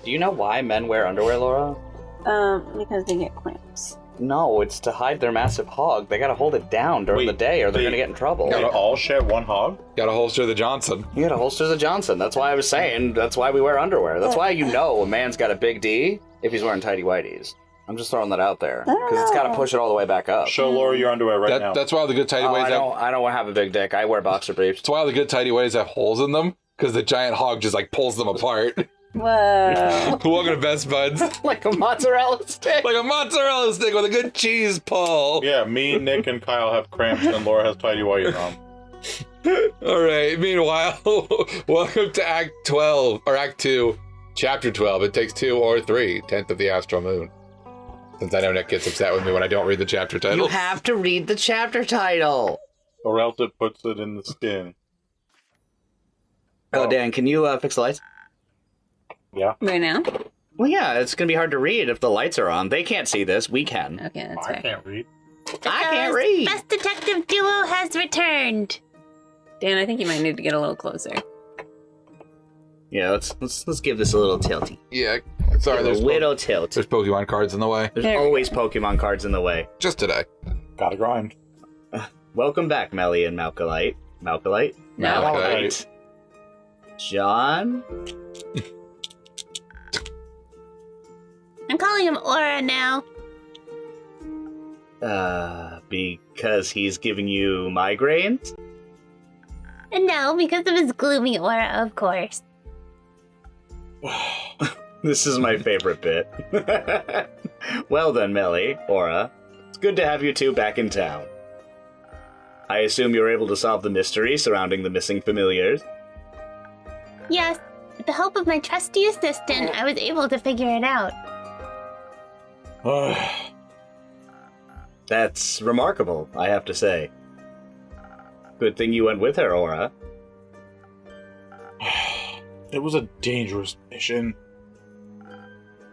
Do you know why men wear underwear, Laura? Because they get cramps. No, it's to hide their massive hog. They gotta hold it down during the day or they're gonna get in trouble. They all share one hog? Gotta holster the Johnson. You gotta holster the Johnson. That's why I was saying, that's why we wear underwear. That's why you know a man's got a big D if he's wearing tighty whities. I'm just throwing that out there. Because it's gotta push it all the way back up. Show Laura your underwear now. That's why all the good tighty whities I don't have a big dick. I wear boxer briefs. That's why all the good tighty whities have holes in them, because the giant hog just like pulls them apart. Whoa. Welcome to Best Buds. Like a mozzarella stick. Like a mozzarella stick with a good cheese pull. Yeah, me, Nick, and Kyle have cramps, and Laura has tidy whities on. All right. Meanwhile, welcome to Act 12, or Act 2, Chapter 12. It takes 2 or 3, 10th of the astral moon. Since I know Nick gets upset with me when I don't read the chapter title. You have to read the chapter title. Or else it puts it in the skin. Oh, Dan, can you fix the lights? Yeah. Right now? Well, yeah, it's going to be hard to read if the lights are on. They can't see this. We can. Okay, that's I fair. can't read. I can't read. Best detective duo has returned. Dan, I think you might need to get a little closer. Yeah, let's give this a little tilty. Yeah. Sorry, There's a little tilt. there's Pokemon cards in the way. There's always Pokemon cards in the way. Just today. Gotta grind. Welcome back, Melly and Malcolite. Malcolite? Malcolite. John? I'm calling him Aura now. Because he's giving you migraines? And no, because of his gloomy aura, of course. This is my favorite bit. Well done, Melly, Aura. It's good to have you two back in town. I assume you were able to solve the mystery surrounding the missing familiars? Yes, with the help of my trusty assistant, I was able to figure it out. That's remarkable, I have to say. Good thing you went with her, Aura. It was a dangerous mission.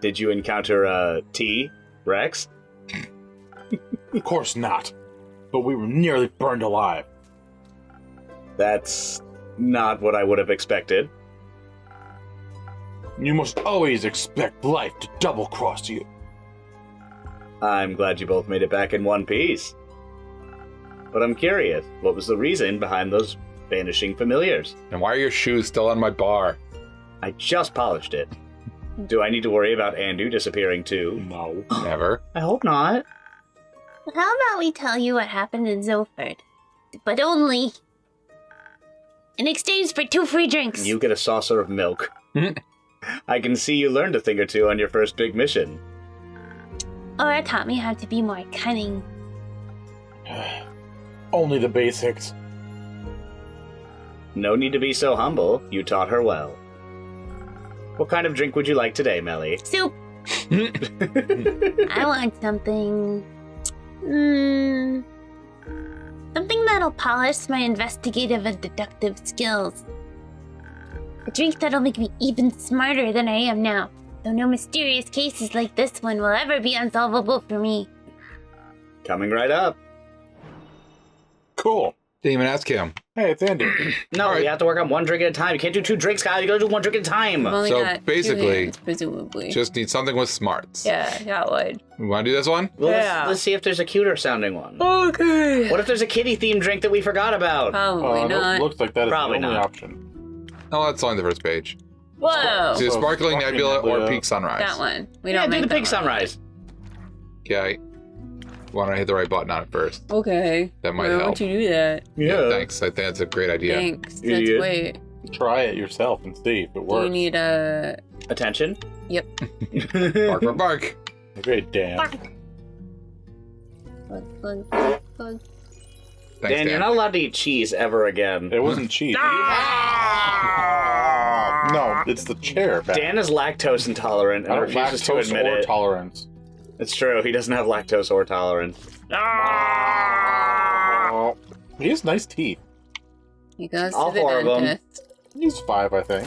Did you encounter, T-Rex? Of course not. But we were nearly burned alive. That's not what I would have expected. You must always expect life to double-cross you. I'm glad you both made it back in one piece. But I'm curious, what was the reason behind those vanishing familiars? And why are your shoes still on my bar? I just polished it. Do I need to worry about Andu disappearing too? No. Never. I hope not. How about we tell you what happened in Zoford? But only in exchange for 2 free drinks. You get a saucer of milk. I can see you learned a thing or two on your first big mission. Aura taught me how to be more cunning. Only the basics. No need to be so humble. You taught her well. What kind of drink would you like today, Melly? Soup! I want something... something that'll polish my investigative and deductive skills. A drink that'll make me even smarter than I am now, though no mysterious cases like this one will ever be unsolvable for me. Coming right up. Cool. Didn't even ask him. Hey, it's Andy. No, All right. you have to work on one drink at a time. You can't do 2 drinks, guys. You gotta do 1 drink at a time. I've only So got 2 basically, hands, presumably. Just need something with smarts. Yeah, got one. We want to do this one? Well, Yeah. let's see if there's a cuter sounding one. Okay. What if there's a kitty-themed drink that we forgot about? Probably not. Looks like that is Probably the only not. option. Oh, that's on the first page. Whoa. See, So Sparkling Sparkling Nebula or Nebula. Peak Sunrise. That one. We Yeah, don't do make the that Pink one. Sunrise. Okay. Why don't I hit the right button on it first? Okay. That might Why help. would you do that? Yeah. Thanks. I think that's a great idea. Thanks. You Let's did. wait. Try it yourself and see if it Do works. you need a... Attention. Yep. Bark for bark. Okay, Dan. Plug. Thanks, Dan, you're not allowed to eat cheese ever again. It wasn't cheese. No, it's the chair. Back. Dan is lactose intolerant I and don't refuses to lactose admit or it. tolerance. It's true. He doesn't have lactose or tolerance. Oh, he has nice teeth. He goes All to the 4 of 'em. dentist. He's 5, I think.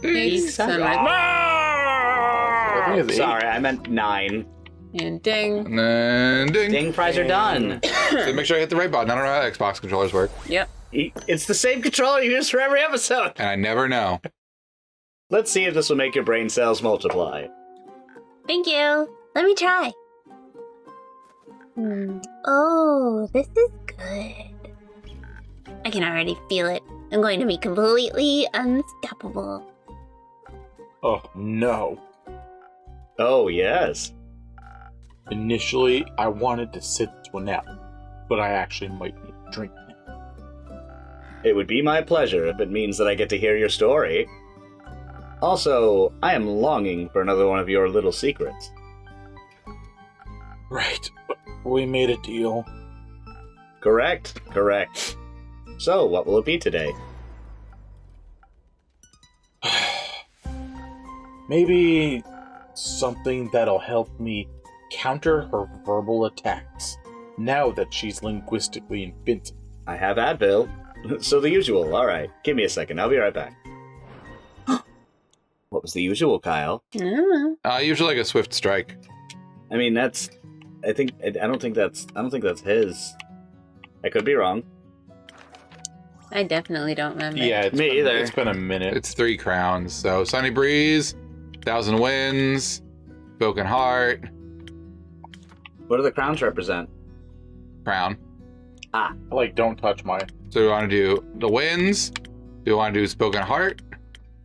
Peace, sunrise. I think he's 8. Sorry, I meant 9. And ding. And then ding. Ding, fries are done. So make sure I hit the right button. I don't know how Xbox controllers work. Yep. It's the same controller you use for every episode. And I never know. Let's see if this will make your brain cells multiply. Thank you. Let me try. Oh, this is good. I can already feel it. I'm going to be completely unstoppable. Oh, no. Oh, yes. Initially, I wanted to sit this one out, but I actually might need a drink now. It would be my pleasure if it means that I get to hear your story. Also, I am longing for another one of your little secrets. Right, but we made a deal. Correct. So, what will it be today? Maybe something that'll help me counter her verbal attacks, now that she's linguistically invincible. I have Advil. So the usual. All right. Give me a second. I'll be right back. What was the usual, Kyle? I don't know. Usually like a swift strike. I mean, I don't think that's his. I could be wrong. I definitely don't remember. Yeah, Me either. It's been a minute. It's 3 crowns. So Sunny Breeze, 1,000 Winds, Broken Heart, What do the crowns represent? Crown. Don't touch my... So do you want to do the Winds? Do you want to do Spoken Heart?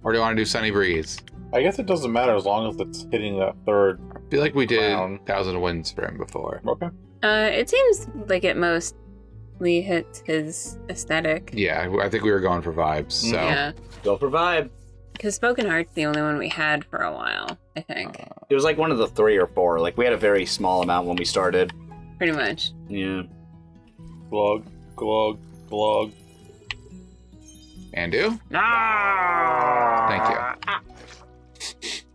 Or do you want to do Sunny Breeze? I guess it doesn't matter as long as it's hitting that third. I feel like we did Crown. 1,000 Winds for him before. Okay. It seems like it mostly hits his aesthetic. Yeah, I think we were going for vibes. So Yeah. Go for vibe. Because Spoken Heart's the only one we had for a while, I think. It was like one of the 3 or 4. Like, we had a very small amount when we started. Pretty much. Yeah. Glug, glug, glug. and do. Thank you.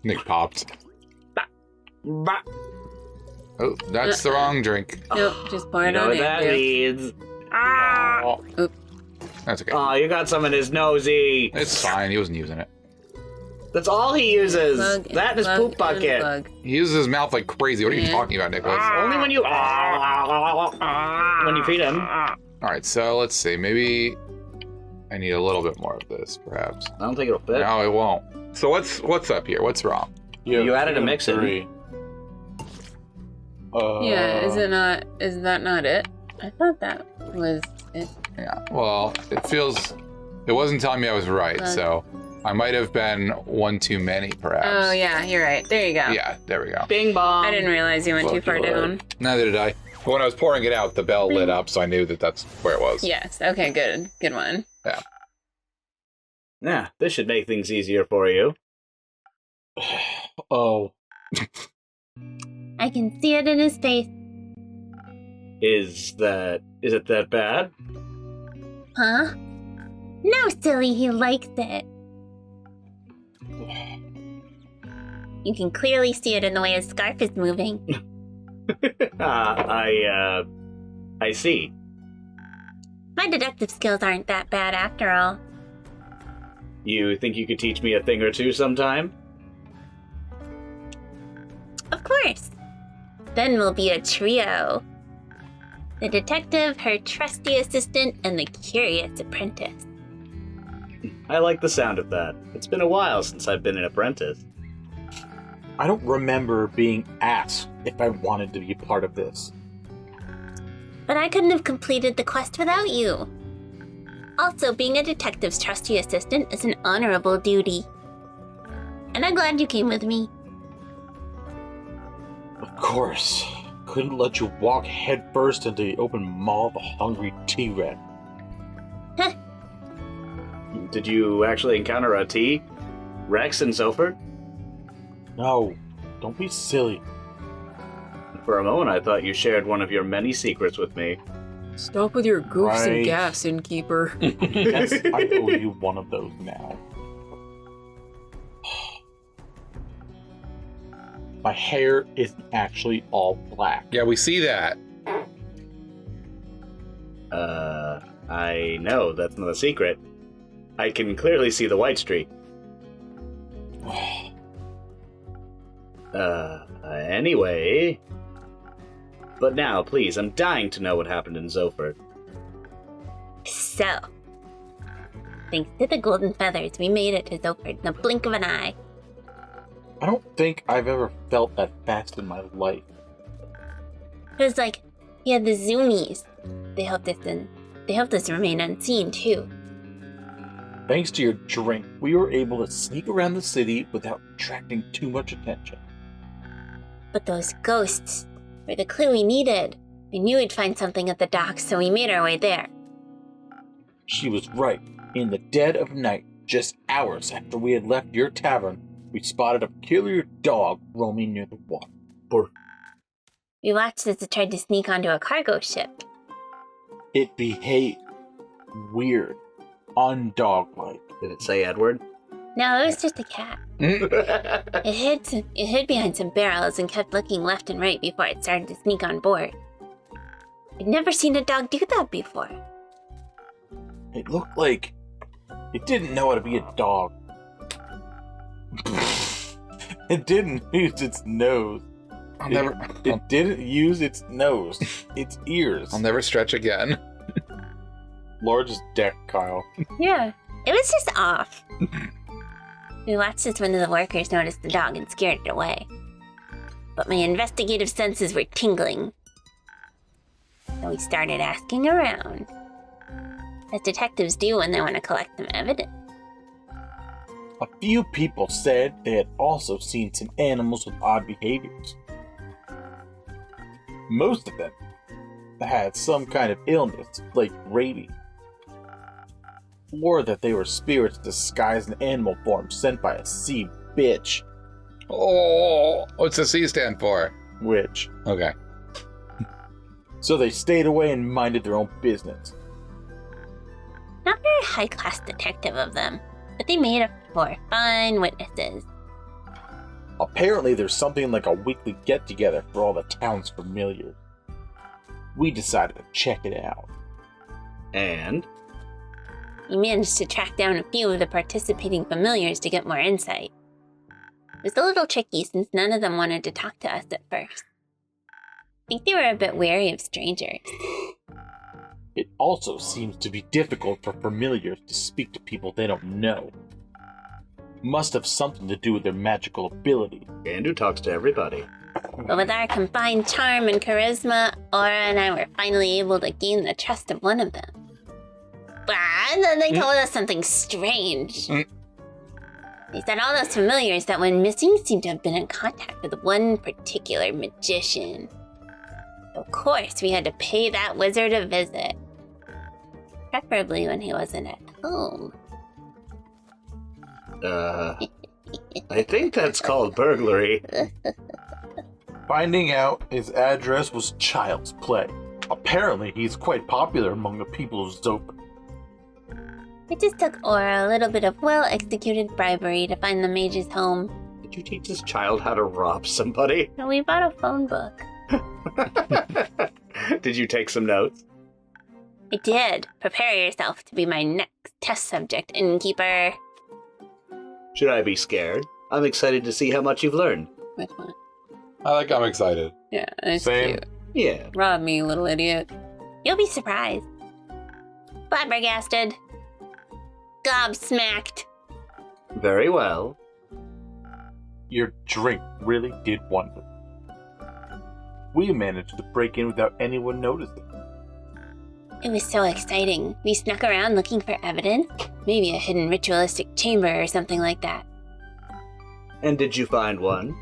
Nick popped. Oh, that's the wrong drink. Nope, just pour You it know on what that Andrew. means. Oh, That's okay. Oh, you got some in his nosy. It's fine. He wasn't using it. That's all he uses. Plug That and his plug poop bucket. plug. He uses his mouth like crazy. What are you Yeah. talking about, Nicholas? Only when you feed him. All right, so let's see. Maybe I need a little bit more of this, perhaps. I don't think it'll fit. No, it won't. So what's up here? What's wrong? You added a mix in. 3. Yeah, is that not it? I thought that was it. Yeah. Well, it wasn't telling me I was right, so I might have been one too many, perhaps. Oh yeah, you're right. There you go. Yeah, there we go. Bing bong. I didn't realize you went too far down. Neither did I. But when I was pouring it out, the bell lit up, so I knew that that's where it was. Yes. Okay. Good. Good one. Yeah. Yeah, this should make things easier for you. Oh. I can see it in his face. Is it that bad? Huh? No, silly, he likes it. You can clearly see it in the way his scarf is moving. I see. My deductive skills aren't that bad after all. You think you could teach me a thing or two sometime? Of course. Then we'll be a trio. The detective, her trusty assistant, and the curious apprentice. I like the sound of that. It's been a while since I've been an apprentice. I don't remember being asked if I wanted to be part of this. But I couldn't have completed the quest without you. Also, being a detective's trusty assistant is an honorable duty. And I'm glad you came with me. Of course. Couldn't let you walk headfirst into the open maw of a hungry T-Red. Did you actually encounter a T? Rex and Sofer? No, don't be silly. For a moment, I thought you shared one of your many secrets with me. Stop with your goofs and Right. gaffs, innkeeper. Yes, I owe you one of those now. My hair isn't actually all black. Yeah, we see that. I know, that's not a secret. I can clearly see the white streak. Anyway... But now, please, I'm dying to know what happened in Zoford. So, Thanks to the golden feathers, we made it to Zophyr in the blink of an eye. I don't think I've ever felt that fast in my life. It was like he had the zoomies. They helped us remain unseen too. Thanks to your drink, we were able to sneak around the city without attracting too much attention. But those ghosts were the clue we needed. We knew we'd find something at the docks, so we made our way there. She was right. In the dead of night, just hours after we had left your tavern, we spotted a peculiar dog roaming near the water. We watched as it tried to sneak onto a cargo ship. It behaved weird, undog-like. Did it say Edward? No, it was just a cat. It hid behind some barrels and kept looking left and right before it started to sneak on board. I'd never seen a dog do that before. It looked like it didn't know how to be a dog. It didn't use its nose. It didn't use its nose. Its ears. I'll never stretch again. Largest deck, Kyle. Yeah, it was just off. We watched as one of the workers noticed the dog and scared it away. But my investigative senses were tingling. So we started asking around, as detectives do when they want to collect some evidence. A few people said they had also seen some animals with odd behaviors. Most of them had some kind of illness, like rabies. Or that they were spirits disguised in animal form sent by a sea bitch. Oh, what's the C stand for? Witch. Okay. So they stayed away and minded their own business. Not very high-class detective of them, but they made up for fine witnesses. Apparently there's something like a weekly get-together for all the town's familiars. We decided to check it out. And? We managed to track down a few of the participating familiars to get more insight. It was a little tricky since none of them wanted to talk to us at first. I think they were a bit wary of strangers. It also seems to be difficult for familiars to speak to people they don't know. Must have something to do with their magical ability. Andrew talks to everybody. But with our combined charm and charisma, Aura and I were finally able to gain the trust of one of them. And then they told us something strange. They said all those familiars that went missing seemed to have been in contact with one particular magician. Of course, we had to pay that wizard a visit. Preferably when he wasn't at home. I think that's called burglary. Finding out his address was child's play. Apparently, he's quite popular among the people of Zophyr. It just took Aura a little bit of well-executed bribery to find the mage's home. Did you teach this child how to rob somebody? So we bought a phone book. Did you take some notes? I did. Prepare yourself to be my next test subject, innkeeper. Should I be scared? I'm excited to see how much you've learned. Which one? I'm excited. Yeah, it's Same. cute. Yeah. Rob me, little idiot. You'll be surprised. Flabbergasted. Gobsmacked. Very well. Your drink really did wonders. We managed to break in without anyone noticing. It was so exciting. We snuck around looking for evidence. Maybe a hidden ritualistic chamber or something like that. And did you find one?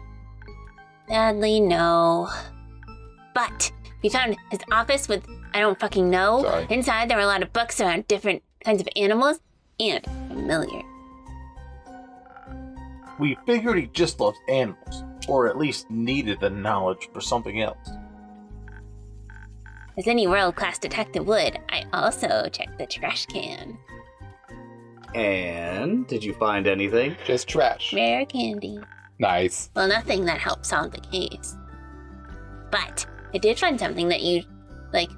Sadly, no. But we found his office with, I don't fucking know. Sorry. Inside there were a lot of books around different kinds of animals and familiar. We figured he just loves animals, or at least needed the knowledge for something else. As any world-class detective would, I also checked the trash can. And did you find anything? Just trash. Rare candy. Nice. Well, nothing that helped solve the case. But I did find something that you,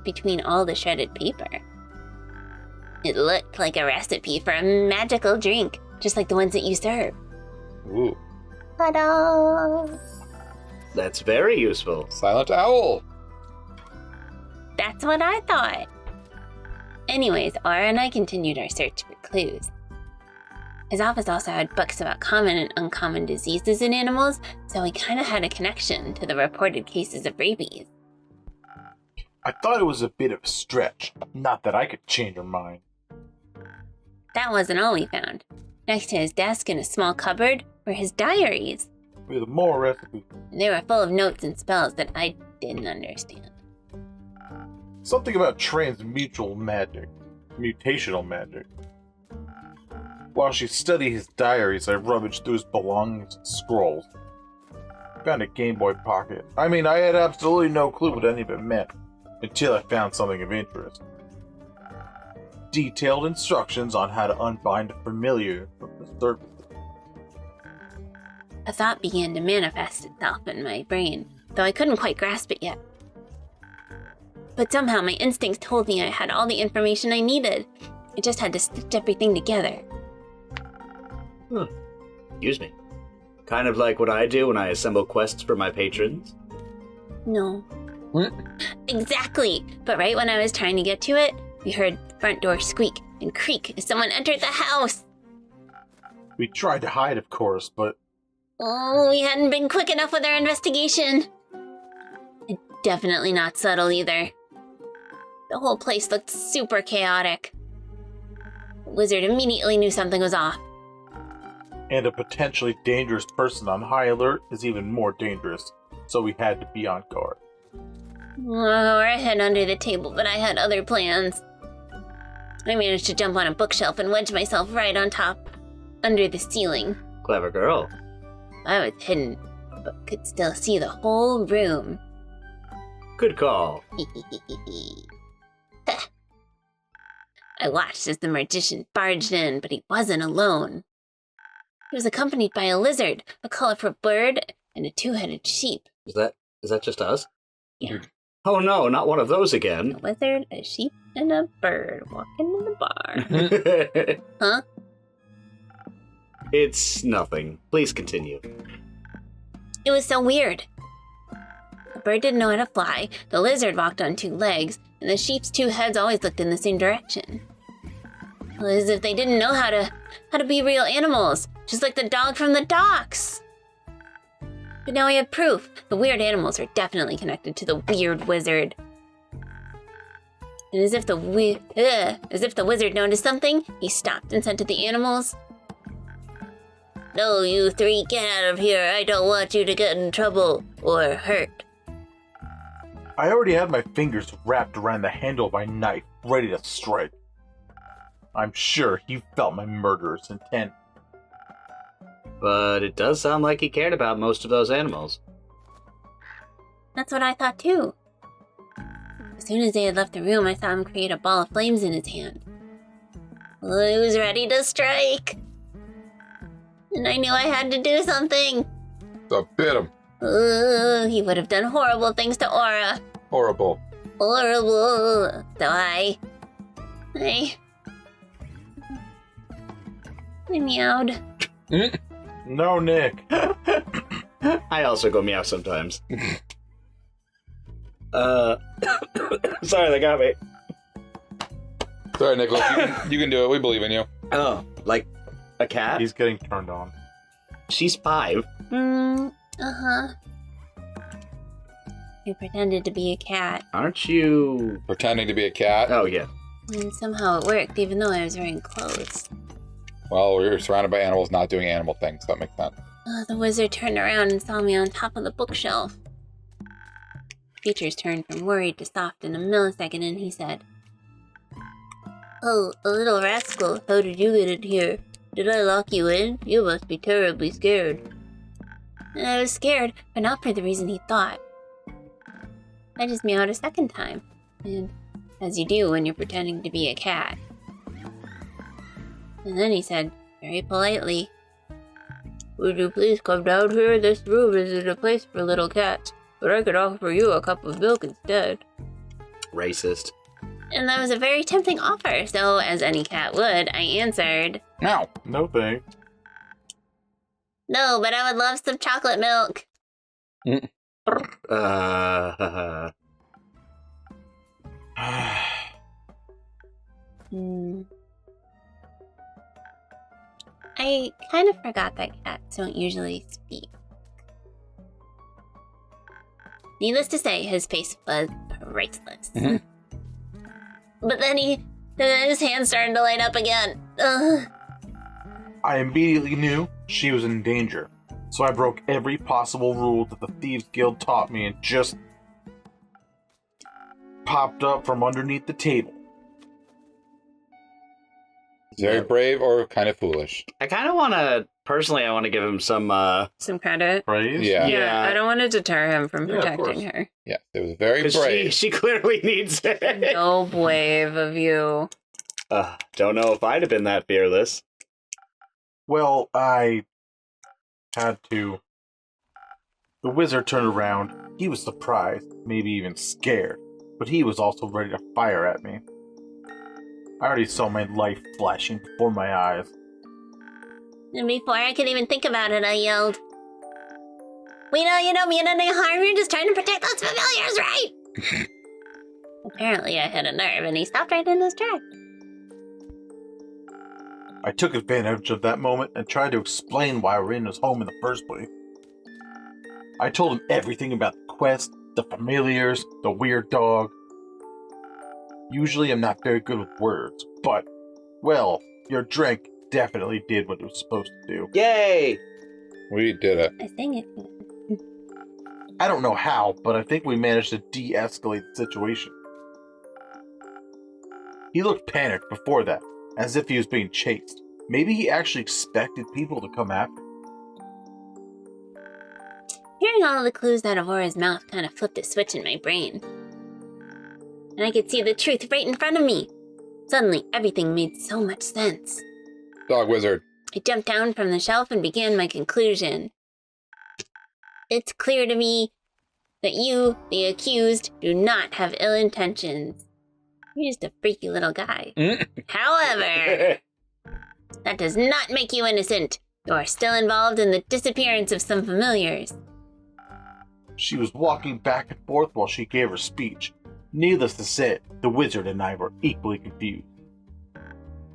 between all the shredded paper. It looked like a recipe for a magical drink, just like the ones that you serve. Ooh. Ta-da! That's very useful. Silent owl. That's what I thought. Anyways, Aura and I continued our search for clues. His office also had books about common and uncommon diseases in animals, so he kind of had a connection to the reported cases of rabies. I thought it was a bit of a stretch. Not that I could change her mind. That wasn't all we found. Next to his desk in a small cupboard were his diaries. With more recipes. And they were full of notes and spells that I didn't understand. Something about transmutual magic. Mutational magic. While she studied his diaries, I rummaged through his belongings and scrolls. Found a Game Boy Pocket. I mean, I had absolutely no clue what any of it meant, until I found something of interest. Detailed instructions on how to unbind a familiar from the surface. A thought began to manifest itself in my brain, though I couldn't quite grasp it yet. But somehow my instincts told me I had all the information I needed. I just had to stitch everything together. Excuse me. Kind of like what I do when I assemble quests for my patrons. No. Exactly! But right when I was trying to get to it, we heard the front door squeak and creak as someone entered the house. We tried to hide, of course, but Oh, we hadn't been quick enough with our investigation. And definitely not subtle either. The whole place looked super chaotic. The wizard immediately knew something was off. and a potentially dangerous person on high alert is even more dangerous, so we had to be on guard. Or I hid under the table, but I had other plans. I managed to jump on a bookshelf and wedge myself right on top, under the ceiling. Clever girl. I was hidden, but could still see the whole room. Good call. I watched as the magician barged in, but he wasn't alone. He was accompanied by a lizard, a colorful bird, and a two-headed sheep. Is that just us? Yeah. Oh no, not one of those again. A lizard, a sheep, and a bird walking in the bar. Huh? It's nothing. Please continue. It was so weird. The bird didn't know how to fly, the lizard walked on two legs, and the sheep's two heads always looked in the same direction. As if they didn't know how to be real animals, just like the dog from the docks. But now we have proof. The weird animals are definitely connected to the weird wizard. And as if the wizard noticed something, he stopped and said to the animals, "No, you three, get out of here. I don't want you to get in trouble or hurt." I already had my fingers wrapped around the handle of my knife, ready to strike. I'm sure he felt my murderous intent. But it does sound like he cared about most of those animals. That's what I thought too. As soon as they had left the room, I saw him create a ball of flames in his hand. Well, he was ready to strike. And I knew I had to do something. So bit him. He would have done horrible things to Aura. Horrible. Horrible. So I meowed. No, Nick. I also go meow sometimes. Sorry, they got me. Sorry, Nicholas. You can do it. We believe in you. Oh, like a cat? He's getting turned on. She's 5. Uh-huh. He pretended to be a cat. Aren't you... Pretending to be a cat. Oh, yeah. And somehow it worked, even though I was wearing clothes. Well, we were surrounded by animals not doing animal things. That makes sense. The wizard turned around and saw me on top of the bookshelf. Features turned from worried to soft in a millisecond, and he said, "Oh, a little rascal, how did you get in here? Did I lock you in? You must be terribly scared." And I was scared, but not for the reason he thought. I just meowed a second time, and as you do when you're pretending to be a cat. And then he said, very politely, "Would you please come down here? This room isn't a place for little cats, but I could offer you a cup of milk instead." Racist. And that was a very tempting offer, so as any cat would, I answered, No. No thanks. "No, but I would love some chocolate milk." I kind of forgot that cats don't usually speak. Needless to say, his face was priceless. Mhm. But then his hands started to light up again. Ugh. I immediately knew she was in danger, so I broke every possible rule that the Thieves Guild taught me and just popped up from underneath the table. Very brave or kind of foolish. I kind of want to, personally, I want to give him some, credit. Praise? Yeah. Yeah. I don't want to deter him from Yeah, of protecting course. her. Yeah, it was very 'cause brave. she clearly needs it. So brave of you. Don't know if I'd have been that fearless. Well, I had to. The wizard turned around. He was surprised, maybe even scared, but he was also ready to fire at me. I already saw my life flashing before my eyes. And before I could even think about it, I yelled, "We know you don't mean any harm, you're just trying to protect those familiars, right?" Apparently I hit a nerve and he stopped right in his tracks. I took advantage of that moment and tried to explain why we're in his home in the first place. I told him everything about the quest, the familiars, the weird dog. Usually I'm not very good with words, but, well, your drink definitely did what it was supposed to do. Yay! We did it. I sang it. I don't know how, but I think we managed to de-escalate the situation. He looked panicked before that, as if he was being chased. Maybe he actually expected people to come after him. Hearing all the clues out of Aura's mouth kind of flipped a switch in my brain. And I could see the truth right in front of me. Suddenly, everything made so much sense. Dog wizard. I jumped down from the shelf and began my conclusion. It's clear to me that you, the accused, do not have ill intentions. You're just a freaky little guy. However, that does not make you innocent. You are still involved in the disappearance of some familiars. She was walking back and forth while she gave her speech. Needless to say, the wizard and I were equally confused.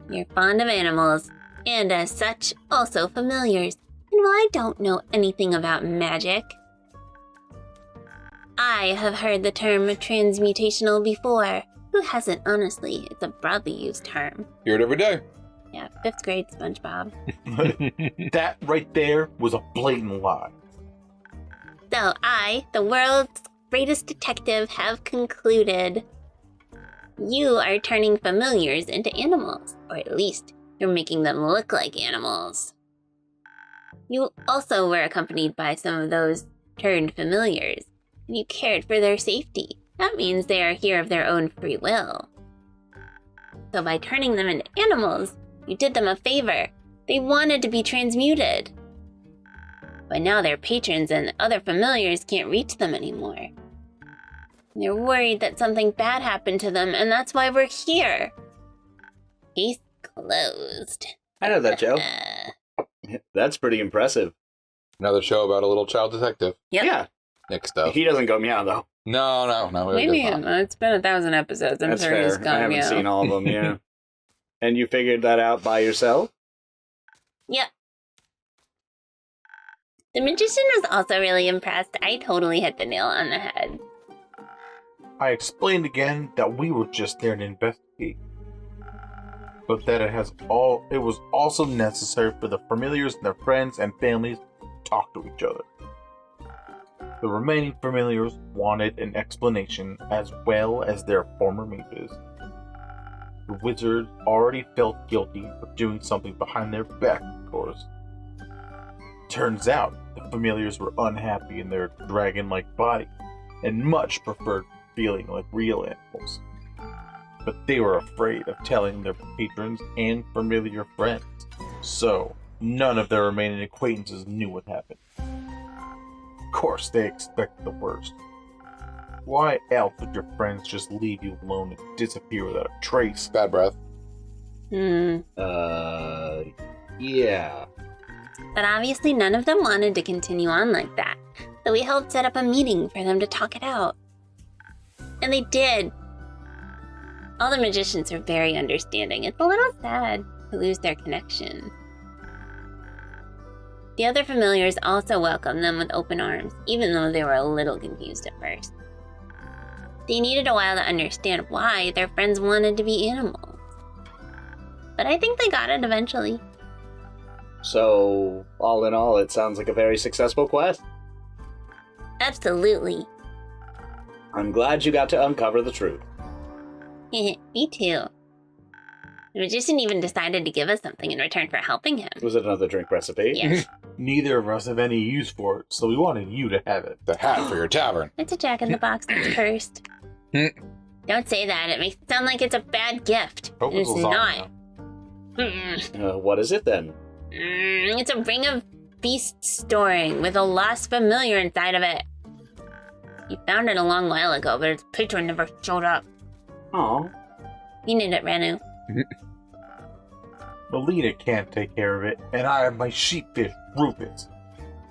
You're fond of animals, and as such, also familiars. And while I don't know anything about magic, I have heard the term transmutational before. Who hasn't, honestly? It's a broadly used term. Hear it every day. Yeah, 5th grade SpongeBob. That right there was a blatant lie. So I, the world's greatest detective, have concluded you are turning familiars into animals, or at least you're making them look like animals. You also were accompanied by some of those turned familiars, and you cared for their safety. That means they are here of their own free will. So by turning them into animals, you did them a favor. They wanted to be transmuted. But now their patrons and other familiars can't reach them anymore. They're worried that something bad happened to them, and that's why we're here. Case closed. I know that, Joe. That's pretty impressive. Another show about a little child detective. Yep. Yeah. Nick stuff. He doesn't go meow, though. No. Maybe it's been 1,000 episodes. I'm That's sure fair. he's I gone haven't meow. seen all of them, yeah. And you figured that out by yourself? Yep. The magician was also really impressed. I totally hit the nail on the head. I explained again that we were just there to investigate, but that it was also necessary for the familiars and their friends and families to talk to each other. The remaining familiars wanted an explanation as well as their former mages. The wizard already felt guilty for doing something behind their back, of course. Turns out, the familiars were unhappy in their dragon-like body, and much preferred feeling like real animals. But they were afraid of telling their patrons and familiar friends, so none of their remaining acquaintances knew what happened. Of course, they expected the worst. Why else would your friends just leave you alone and disappear without a trace? Bad breath. Yeah. But obviously none of them wanted to continue on like that, so we helped set up a meeting for them to talk it out. And they did. All the magicians are very understanding. It's a little sad to lose their connection. The other familiars also welcomed them with open arms, even though they were a little confused at first. They needed a while to understand why their friends wanted to be animals. But I think they got it eventually. So, all in all, it sounds like a very successful quest. Absolutely. I'm glad you got to uncover the truth. Me too. The magician even decided to give us something in return for helping him. Was it another drink recipe? Yes. Neither of us have any use for it, so we wanted you to have it. The hat for your tavern. It's a jack-in-the-box that's cursed. Don't say that. It makes it sound like it's a bad gift. Hope It's it's not. What is it then? It's a ring of beast storing with a lost familiar inside of it. You found it a long while ago, but its patron never showed up. Oh. You need it, Ranu. Melina can't take care of it, and I have my sheepfish, Rufus.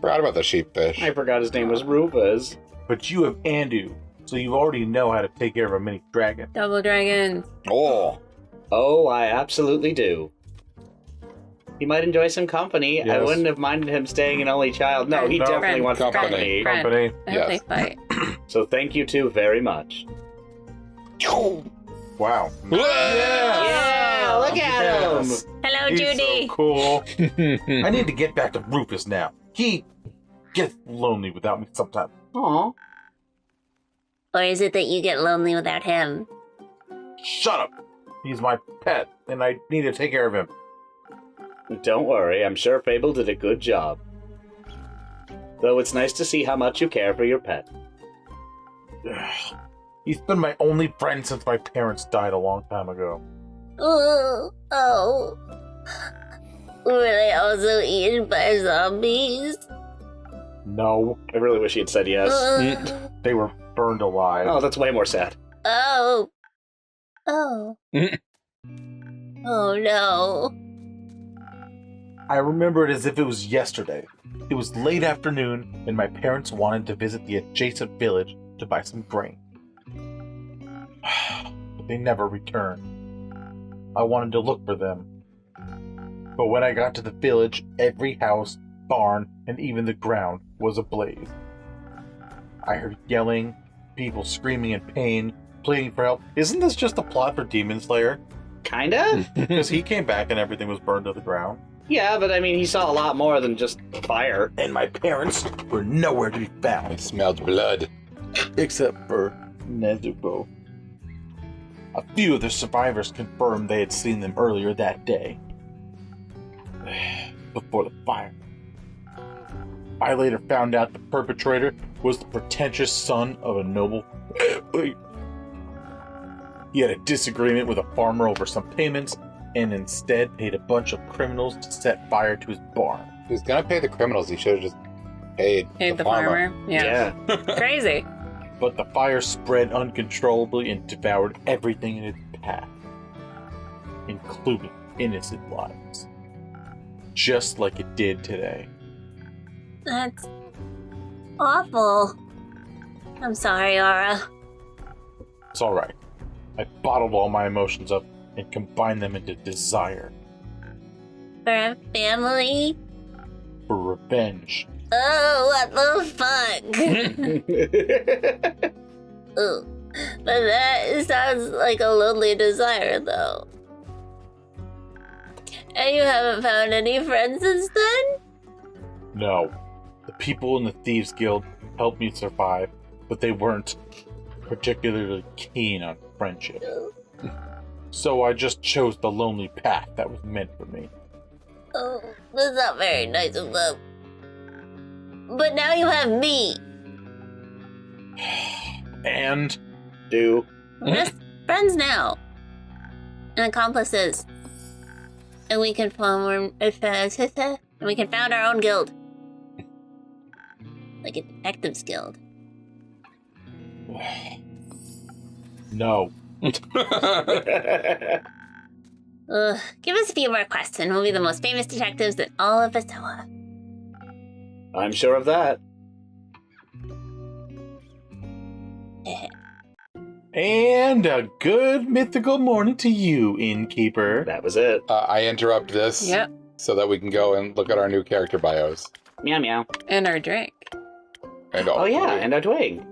Forgot about the sheepfish. I forgot his name was Rufus. But you have Andu, so you already know how to take care of a mini dragon. Double dragons. Oh. Oh, I absolutely do. He might enjoy some company. I Yes. wouldn't have minded him staying an only child. No, he No. definitely wants Company. company. Friend. Company. I hope they Yes. fight. So thank you two very much. Wow. Yeah, look at Yes. him. Hello, He's Judy. so cool. I need to get back to Rufus now. He gets lonely without me sometimes. Aw. Or is it that you get lonely without him? Shut up. He's my pet, and I need to take care of him. Don't worry, I'm sure Fable did a good job. Though it's nice to see how much you care for your pet. He's been my only friend since my parents died a long time ago. Oh. Were they also eaten by zombies? No, I really wish he had said yes. they were burned alive. Oh, that's way more sad. Oh. Oh no. I remember it as if it was yesterday. It was late afternoon, and my parents wanted to visit the adjacent village to buy some grain. But they never returned. I wanted to look for them. But when I got to the village, every house, barn, and even the ground was ablaze. I heard yelling, people screaming in pain, pleading for help. Isn't this just a plot for Demon Slayer? Kinda? Because he came back and everything was burned to the ground. Yeah, but I mean, he saw a lot more than just fire. And my parents were nowhere to be I found. smelled blood. Except for Nezuko. A few of the survivors confirmed they had seen them earlier that day. Before the fire. I later found out the perpetrator was the pretentious son of a noble family. He had a disagreement with a farmer over some payments, and instead paid a bunch of criminals to set fire to his barn. If he was gonna pay the criminals, he should have just paid Paid the farmer. Yeah. Crazy. But the fire spread uncontrollably and devoured everything in its path, including innocent lives. Just like it did today. That's awful. I'm sorry, Aura. It's alright. I bottled all my emotions up and combined them into desire For a family? for revenge. Oh, what the fuck? Oh, but that sounds like a lonely desire, though. And you haven't found any friends since then? No. The people in the Thieves Guild helped me survive, but they weren't particularly keen on friendship. So I just chose the lonely path that was meant for me. Oh, that's not very nice of them. But now you have me. And Do. We're just friends now. And accomplices. And we can form and we can found our own guild. Like a detectives guild. no. Give us a few more quests and we'll be the most famous detectives that all of us know of. I'm sure of that. And a good mythical morning to you, innkeeper. That was it. I interrupt this. Yep. so that we can go and look at our new character bios. Meow meow. And our drink. And Oh yeah, and a twig.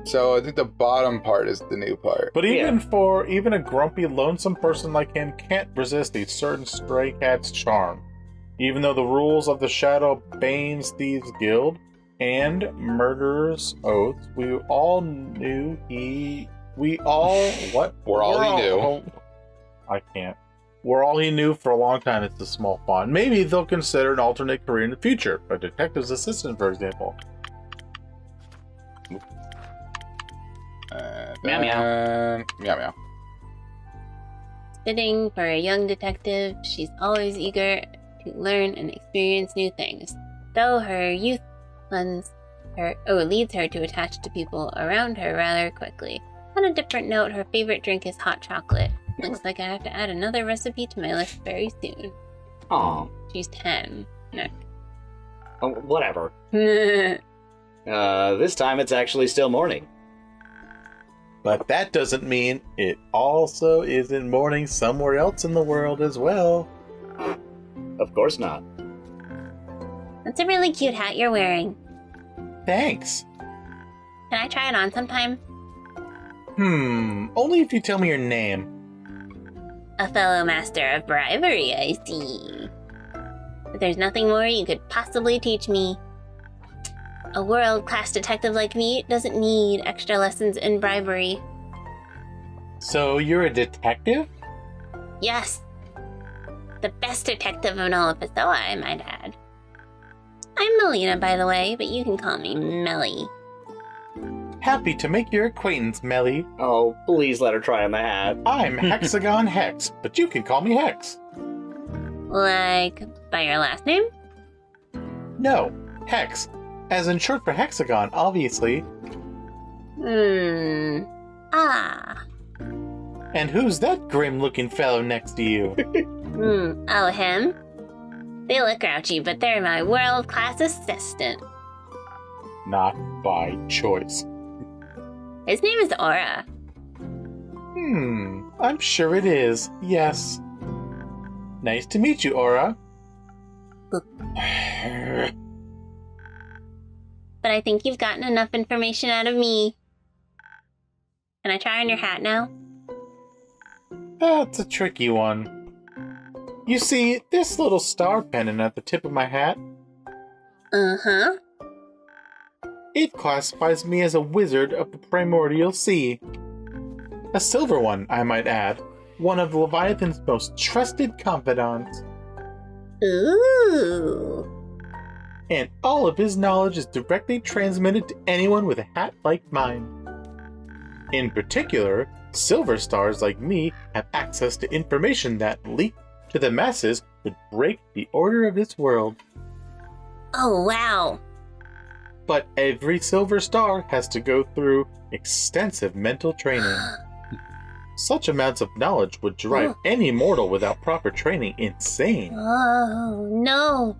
So I think the bottom part is the new part. But even a grumpy, lonesome person like him can't resist a certain stray cat's charm. Even though the rules of the Shadow Bane's Thieves Guild and Murderer's Oaths, we're all he knew. I can't. We're all he knew for a long time. It's a small font. Maybe they'll consider an alternate career in the future. A detective's assistant, for example. Meow meow. Meow meow. Fitting for a young detective, she's always eager to learn and experience new things. Though her youth leads her to attach to people around her rather quickly. On a different note, her favorite drink is hot chocolate. Looks like I have to add another recipe to my list very soon. Aw. She's 10. Nick. Oh, whatever. This time it's actually still morning. But that doesn't mean it also isn't morning somewhere else in the world as well. Of course not. That's a really cute hat you're wearing. Thanks. Can I try it on sometime? Only if you tell me your name. A fellow master of bribery, I see. But there's nothing more you could possibly teach me. A world-class detective like me doesn't need extra lessons in bribery. So you're a detective? Yes. The best detective in all of Pessoa, I might add. I'm Melina, by the way, but you can call me Melly. Happy to make your acquaintance, Melly. Oh, please let her try on the hat. I'm Hexagon Hex, but you can call me Hex. Like, by your last name? No, Hex. As in short for Hexagon, obviously. Ah. And who's that grim-looking fellow next to you? Oh, him? They look grouchy, but they're my world-class assistant. Not by choice. His name is Aura. I'm sure it is, yes. Nice to meet you, Aura. But I think you've gotten enough information out of me. Can I try on your hat now? That's a tricky one. You see, this little star pendant at the tip of my hat, Uh-huh. it classifies me as a wizard of the primordial sea. A silver one, I might add. One of Leviathan's most trusted confidants. Ooh. And all of his knowledge is directly transmitted to anyone with a hat like mine. In particular, silver stars like me have access to information that, leaked to the masses, would break the order of this world. Oh, wow. But every silver star has to go through extensive mental training. Such amounts of knowledge would drive any mortal without proper training insane. Oh, no.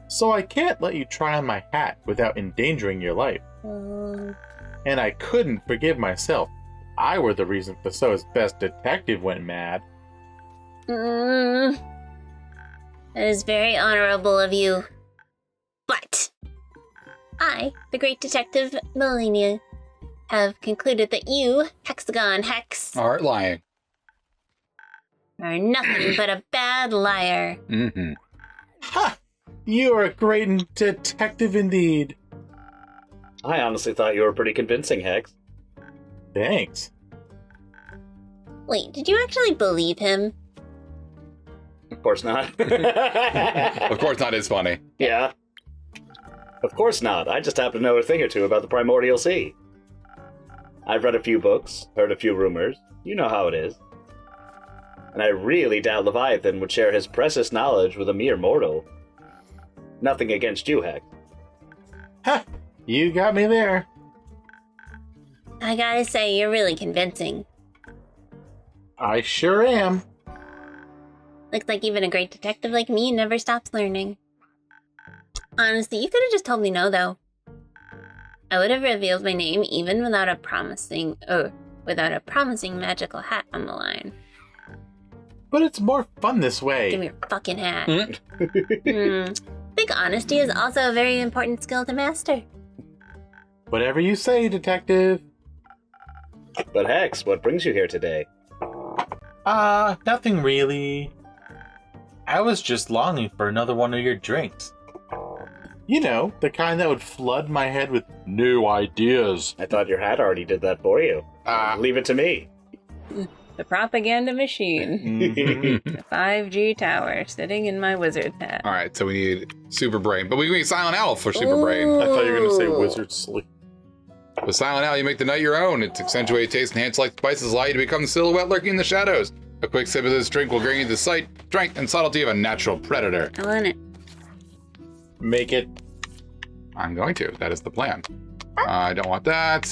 So I can't let you try on my hat without endangering your life. And I couldn't forgive myself. I were the reason Pessoa's best detective went mad. That is very honorable of you. But I, the great detective Melina, have concluded that you, Hexagon Hex, Aren't lying. are nothing but a bad liar. Mm-hmm. Ha! You are a great detective indeed. I honestly thought you were pretty convincing, Hex. Thanks. Wait, did you actually believe him? Of course not. Of course not, it's funny. Yeah. Of course not. I just happen to know a thing or two about the primordial sea. I've read a few books, heard a few rumors. You know how it is. And I really doubt Leviathan would share his precious knowledge with a mere mortal. Nothing against you, Hex. Ha! You got me there. I gotta say, you're really convincing. I sure am. Looks like even a great detective like me never stops learning. Honestly, you could have just told me no, though. I would have revealed my name even without a promising magical hat on the line. But it's more fun this Give way. me your fucking hat. I think honesty is also a very important skill to master. Whatever you say, detective. But Hex, what brings you here today? Nothing really. I was just longing for another one of your drinks. You know, the kind that would flood my head with new ideas. I thought your hat already did that for you. Leave it to me. The propaganda machine. The 5G tower sitting in my wizard's hat. All right, so we need Super Brain. But we need Silent Owl for Super Brain. I thought you were going to say Ooh. wizard sleep. With Silent Owl, you make the night your own. Its accentuated taste enhanced like spices allow you to become the silhouette lurking in the shadows. A quick sip of this drink will bring you the sight, strength, and subtlety of a natural predator. I want it. Make it. I'm going to. That is the plan. I don't want that.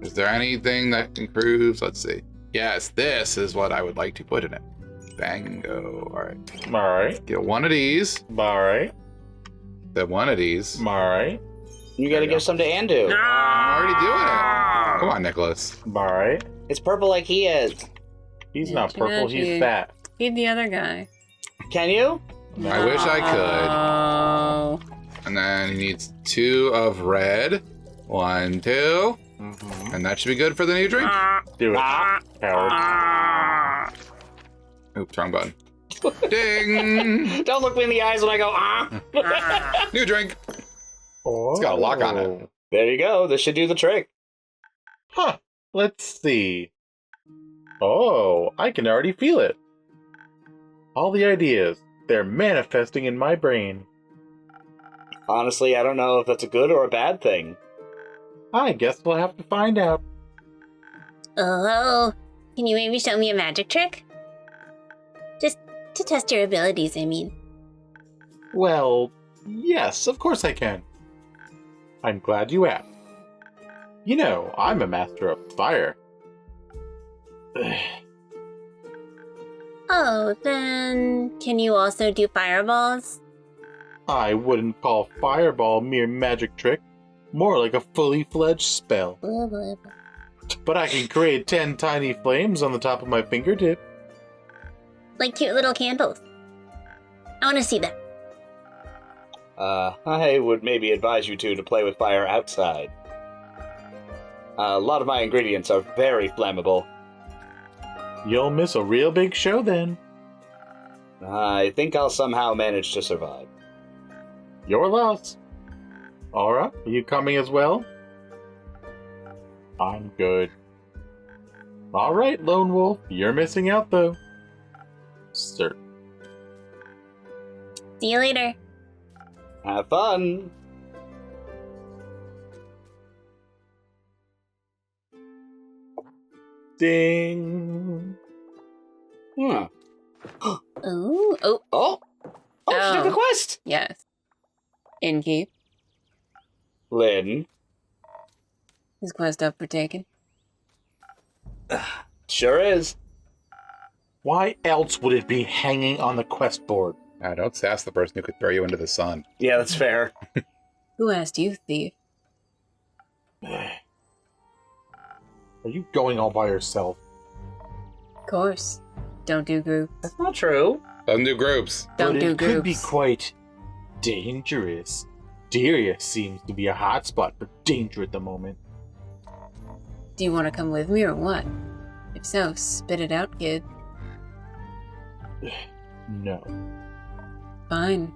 Is there anything that improves? Let's see. Yes, this is what I would like to put in it. Bango. All right. Alright. Get one of these. Alright. Then one of these. Alright. You gotta give some to Andu. I'm already doing it. Come on, Nicholas. Alright. It's purple like he is. He's Yeah, not purple, Gotcha. he's fat. Feed the other guy. Can you? I wish I could. Oh. And then he needs 2 of red. 1, 2. Mm-hmm. And that should be good for the new drink. Do it. Coward. Oops, wrong button. Ding! Don't look me in the eyes when I go, ah! New drink. It's got a lock on it. There you go. This should do the trick. Huh. Let's see. Oh, I can already feel it. All the ideas, they're manifesting in my brain. Honestly, I don't know if that's a good or a bad thing. I guess we'll have to find out. Oh, can you maybe show me a magic trick? Just to test your abilities, I mean. Well, yes, of course I can. I'm glad you asked. You know, I'm a master of fire. Oh, then can you also do fireballs? I wouldn't call fireball a mere magic trick, more like a fully fledged spell. Blah, blah, blah. But I can create 10 tiny flames on the top of my fingertip. Like cute little candles. I want to see that. I would maybe advise you two to play with fire outside. A lot of my ingredients are very flammable. You'll miss a real big show then. I think I'll somehow manage to survive. Your loss. Aura, are you coming as well? I'm good. Alright, Lone Wolf, you're missing out though. Sir. See you later. Have fun! Ding. Huh. Ooh. Oh. Oh! Oh, she took a quest! Yes. Innkeep. Lynn. His quest up for taking. Sure is. Why else would it be hanging on the quest board? Don't sass the person who could throw you into the sun. Yeah, that's fair. Who asked you, thief? Are you going all by yourself? Of course. Don't do groups. That's not true. Doesn't do groups. Don't But do it could be groups. quite dangerous. Asteria seems to be a hotspot for danger at the moment. Do you want to come with me or what? If so, spit it out, kid. No. Fine.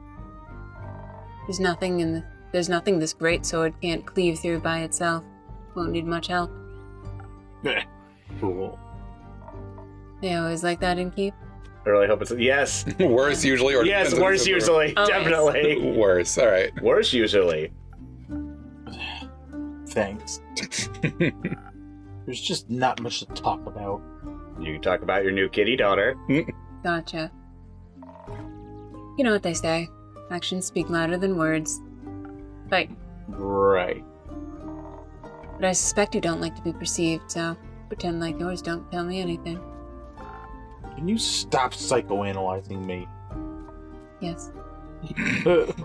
There's nothing this great sword can't cleave through by itself. Won't need much help. Cool. They always like that in Keep. I really hope it's... Yes. Worse usually, or Yes, depends on worse the- usually. Always. Definitely. Worse. All right. Worse usually. Thanks. There's just not much to talk about. You talk about your new kitty daughter. Gotcha. You know what they say. Actions speak louder than words. Fight. Right. But I suspect you don't like to be perceived, so pretend like yours don't tell me anything. Can you stop psychoanalyzing me? Yes.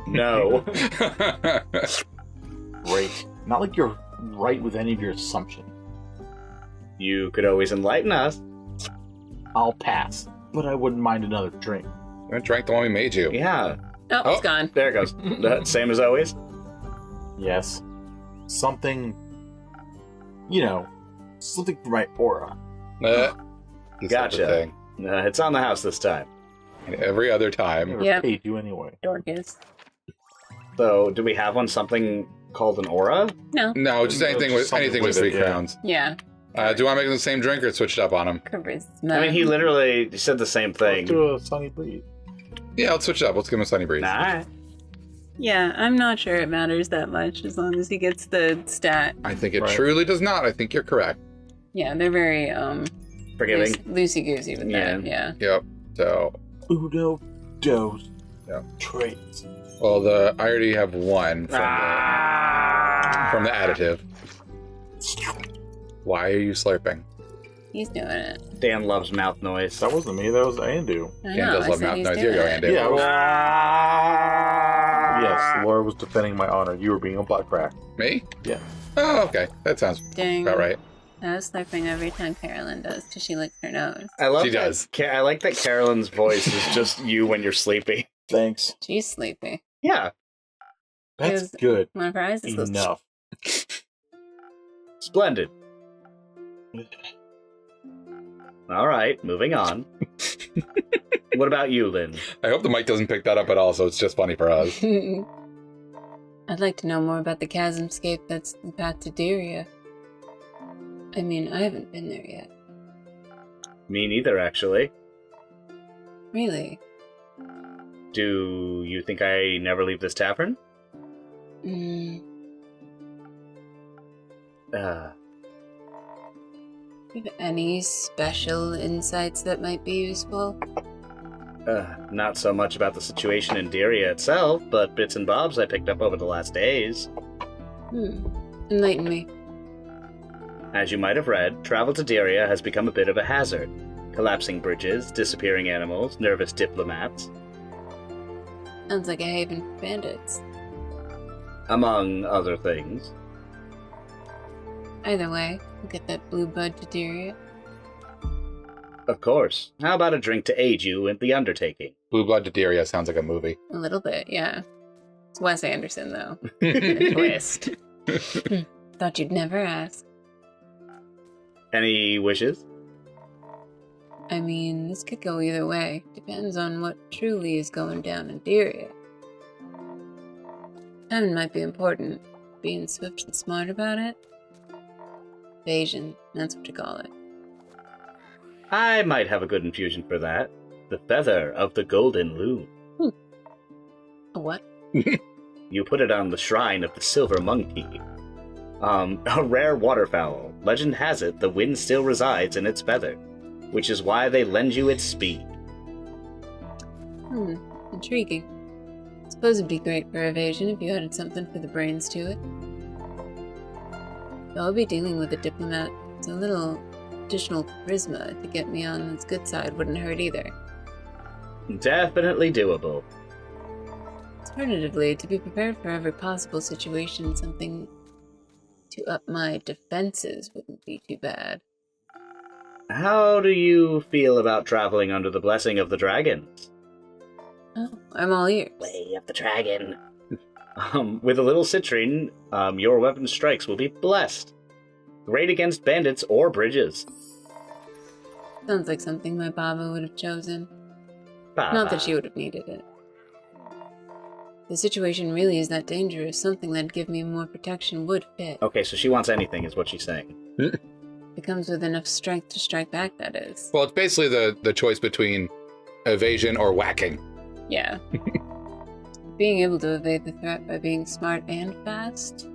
No. Great. Not like you're right with any of your assumptions. You could always enlighten us. I'll pass. But I wouldn't mind another drink. I drank the one we made you. Yeah. Oh, Oh. it's gone. There it goes. Same as always. Yes. Something, something for my aura. He's got the Gotcha. thing. It's on the house this time. And every other time. Never Yep. paid you anyway. Dorcas. So, do we have something called an aura? No. No, just anything with Something with 3 it, yeah. crowns. Yeah. Do you want to make them the same drink or switch it up on them? Charisma. I mean, he literally said the same Let's thing. do a sunny breeze. Yeah, let's switch it up. Let's give him a sunny breeze. Nah. Yeah, I'm not sure it matters that much as long as he gets the stat. I think it Right. truly does not. I think you're correct. Yeah, they're very Forgiving. loosey goosey with that. Yeah. Yep. So, Uno, dos, Yeah. traits. well, I already have one from the additive. Why are you slurping? He's doing it. Dan loves mouth noise. That wasn't me, that was Andu. I Ken know, does I love said mouth he's noise. doing Here you go, it. Andy. Yeah, yes, Laura was defending my honor. You were being a butt crack. Me? Yeah. Oh, okay. That sounds Dang. about right. I was slurping every time Carolyn does because she licks her nose. I love She that. does. I like that Carolyn's voice is just you when you're sleepy. Thanks. She's sleepy. Yeah. That's Is- good. One of her eyes is closed. Enough. Splendid. All right, moving on. What about you, Lynn? I hope the mic doesn't pick that up at all, so it's just funny for us. I'd like to know more about the chasmscape that's the path to Asteria. I mean, I haven't been there yet. Me neither, actually. Really? Do you think I never leave this tavern? Mm, Uh, do you have any special insights that might be useful? not so much about the situation in Asteria itself, but bits and bobs I picked up over the last days. Enlighten me. As you might have read, travel to Asteria has become a bit of a hazard. Collapsing bridges, disappearing animals, nervous diplomats, Sounds like a haven for bandits. among other things. Either way, we'll get that blue bud to Asteria. Of course. How about a drink to aid you in the undertaking? Blue Blood to Asteria sounds like a movie. A little bit, yeah. It's Wes Anderson, though. Twist. Thought you'd never ask. Any wishes? I mean, this could go either way. Depends on what truly is going down in Asteria. Timing might be important. Being swift and smart about it. Evasion, that's what you call it. I might have a good infusion for that. The feather of the golden loon. A what? You put it on the shrine of the silver monkey. A rare waterfowl. Legend has it the wind still resides in its feather, which is why they lend you its speed. Intriguing. Suppose it'd be great for evasion if you added something for the brains to it. Though I'll be dealing with a diplomat, so a little additional charisma to get me on its good side wouldn't hurt either. Definitely doable. Alternatively, to be prepared for every possible situation, something to up my defenses wouldn't be too bad. How do you feel about traveling under the blessing of the dragons? Oh, I'm all ears. Way up the dragon. With a little citrine, your weapon strikes will be blessed. Great against bandits or bridges. Sounds like something my Baba would have chosen. Baba. Not that she would have needed it. The situation really is that dangerous. Something that'd give me more protection would fit. Okay, so she wants anything, is what she's saying. It comes with enough strength to strike back, that is. Well, it's basically the choice between evasion or whacking. Yeah. Being able to evade the threat by being smart and fast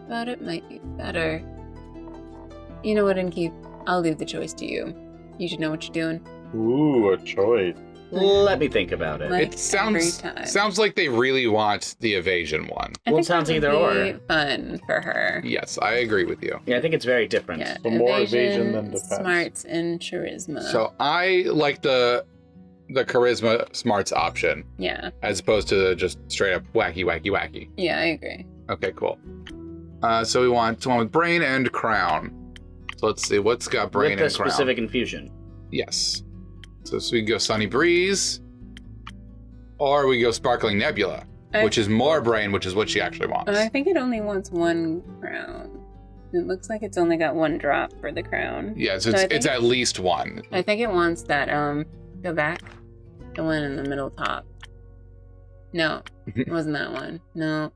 about it might be better. You know what, Inkeep? I'll leave the choice to you. You should know what you're doing. Ooh, a choice. Let me think about it. Like It sounds every time. sounds like they really want the evasion one. I Well, think it sounds that would either be fun for her. Yes, I agree with you. Yeah, I think it's very different. Yeah, So more evasion than defense. smarts, and charisma. So I like the charisma smarts option yeah, as opposed to just straight up wacky, wacky, wacky. yeah, I agree. Okay, cool. So we want someone with brain and crown. So let's see what's got brain With the and crown. specific infusion. Yes. So we can go Sunny Breeze, or we go Sparkling Nebula, which is more brain, which is what she actually wants. I think it only wants 1 crown. It looks like it's only got 1 drop for the crown. Yeah, so it's at least 1. I think it wants that, go back. The one in the middle top. No, it wasn't that one. No.